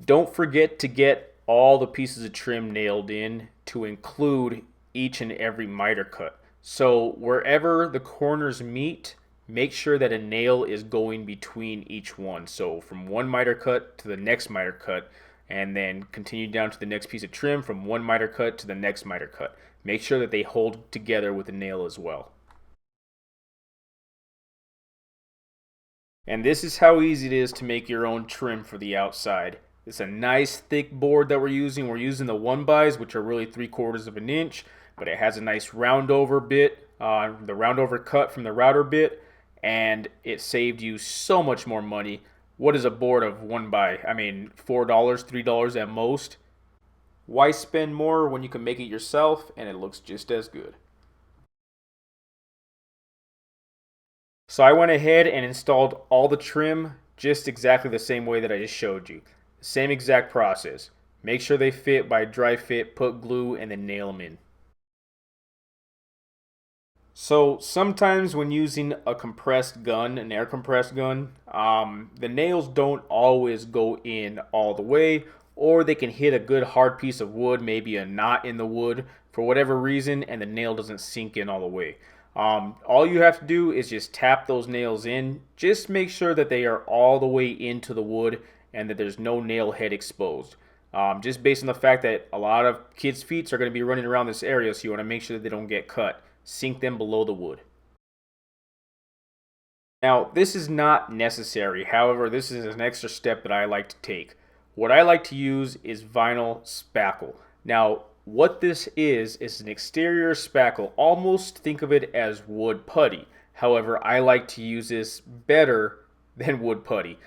Don't forget to get all the pieces of trim nailed in to include each and every miter cut. So wherever the corners meet, make sure that a nail is going between each one. So from one miter cut to the next miter cut, and then continue down to the next piece of trim from one miter cut to the next miter cut. Make sure that they hold together with the nail as well. And this is how easy it is to make your own trim for the outside. It's a nice thick board that we're using. We're using the 1x's, which are really 3/4 of an inch, but it has a nice round over bit, the round over cut from the router bit, and it saved you so much more money. What is a board of 1x? I mean, $4, $3 at most. Why spend more when you can make it yourself and it looks just as good? So I went ahead and installed all the trim just exactly the same way that I just showed you. Same exact process. Make sure they fit by dry fit, put glue, and then nail them in. So sometimes when using a compressed gun, an air compressed gun, the nails don't always go in all the way, or they can hit a good hard piece of wood, maybe a knot in the wood for whatever reason, and the nail doesn't sink in all the way. All you have to do is just tap those nails in. Just make sure that they are all the way into the wood and that there's no nail head exposed. Just based on the fact that a lot of kids' feet are going to be running around this area, so you want to make sure that they don't get cut. Sink them below the wood. Now, this is not necessary. However, this is an extra step that I like to take. What I like to use is vinyl spackle. Now, what this is an exterior spackle. Almost think of it as wood putty. However, I like to use this better than wood putty.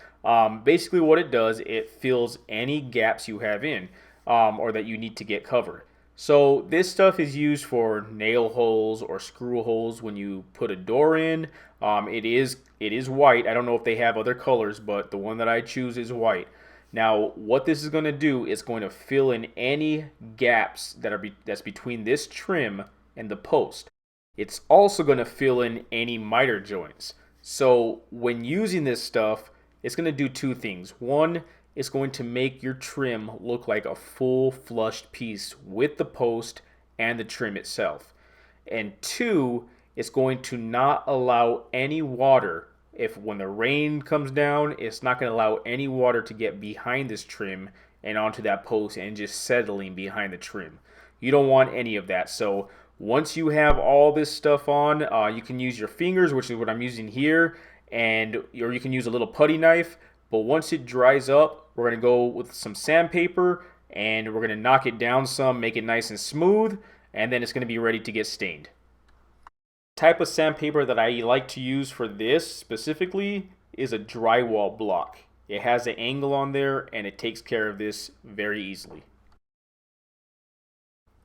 Basically, what it does, it fills any gaps you have in or that you need to get covered. So this stuff is used for nail holes or screw holes when you put a door in. It is white. I don't know if they have other colors, but the one that I choose is white. Now, what this is going to do is going to fill in any gaps that's between this trim and the post. It's also going to fill in any miter joints. So when using this stuff, it's going to do two things. One, it's going to make your trim look like a full flushed piece with the post and the trim itself. And two, it's going to not allow any water. If when the rain comes down, it's not going to allow any water to get behind this trim and onto that post and just settling behind the trim. You don't want any of that. So once you have all this stuff on, you can use your fingers, which is what I'm using here, or you can use a little putty knife. But once it dries up, we're going to go with some sandpaper and we're going to knock it down some, make it nice and smooth, and then it's going to be ready to get stained. The type of sandpaper that I like to use for this specifically is a drywall block. It has an angle on there and it takes care of this very easily.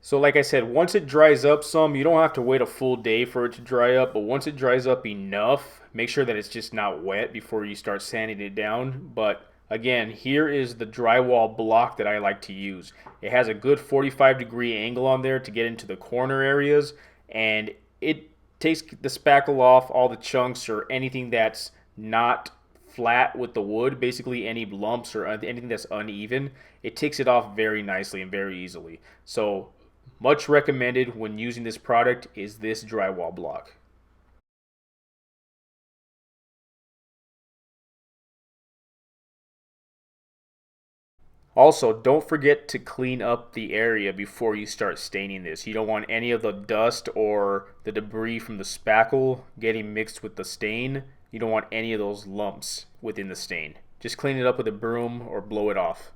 So like I said, once it dries up some, you don't have to wait a full day for it to dry up, but once it dries up enough, make sure that it's just not wet before you start sanding it down. But again, here is the drywall block that I like to use. It has a good 45-degree angle on there to get into the corner areas, and it takes the spackle off all the chunks or anything that's not flat with the wood, basically any lumps or anything that's uneven. It takes it off very nicely and very easily. So much recommended when using this product is this drywall block. Also, don't forget to clean up the area before you start staining this. You don't want any of the dust or the debris from the spackle getting mixed with the stain. You don't want any of those lumps within the stain. Just clean it up with a broom or blow it off.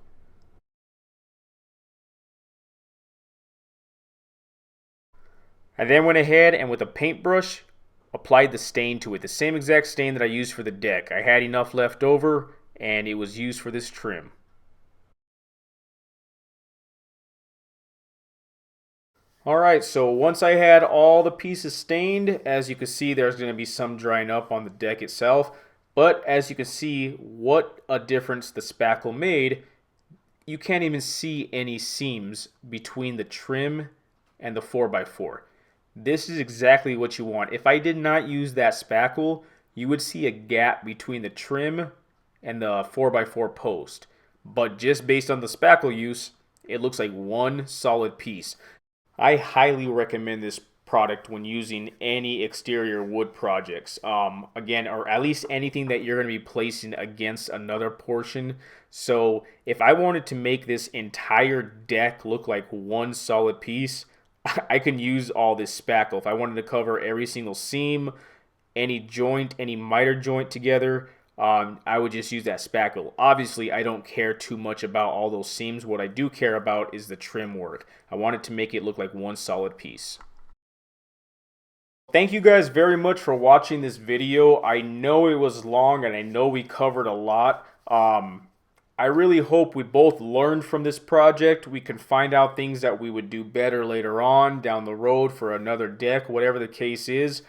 I then went ahead and with a paintbrush applied the stain to it. The same exact stain that I used for the deck. I had enough left over and it was used for this trim. Alright, so once I had all the pieces stained, as you can see there's going to be some drying up on the deck itself. But as you can see what a difference the spackle made. You can't even see any seams between the trim and the 4x4. This is exactly what you want. If I did not use that spackle, you would see a gap between the trim and the 4x4 post. But just based on the spackle use, it looks like one solid piece. I highly recommend this product when using any exterior wood projects. Again, or at least anything that you're going to be placing against another portion. So if I wanted to make this entire deck look like one solid piece, I can use all this spackle. If I wanted to cover every single seam, any joint, any miter joint together, I would just use that spackle. Obviously, I don't care too much about all those seams. What I do care about is the trim work. I wanted to make it look like one solid piece. Thank you guys very much for watching this video. I know it was long and I know we covered a lot. I really hope we both learned from this project. We can find out things that we would do better later on down the road for another deck, whatever the case is.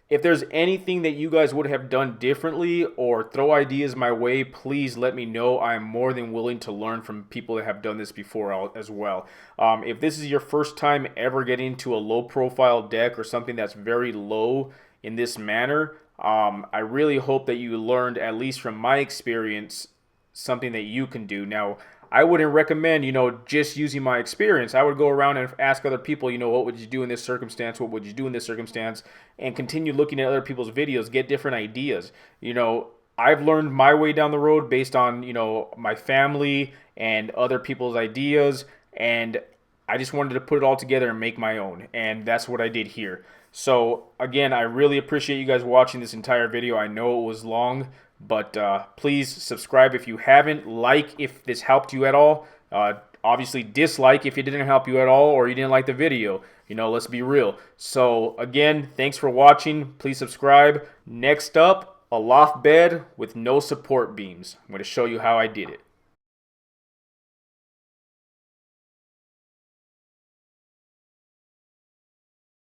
If there's anything that you guys would have done differently or throw ideas my way, please let me know. I'm more than willing to learn from people that have done this before as well. If this is your first time ever getting into a low profile deck or something that's very low in this manner, I really hope that you learned, at least from my experience, something that you can do. Now, I wouldn't recommend, just using my experience. I would go around and ask other people, what would you do in this circumstance? What would you do in this circumstance? And continue looking at other people's videos, get different ideas. I've learned my way down the road based on, my family and other people's ideas. And I just wanted to put it all together and make my own, and that's what I did here. So again, I really appreciate you guys watching this entire video. I know it was long, but please subscribe if you haven't. Like if this helped you at all. Obviously dislike if it didn't help you at all or you didn't like the video. You know, let's be real. So again, thanks for watching. Please subscribe. Next up, a loft bed with no support beams. I'm going to show you how I did it.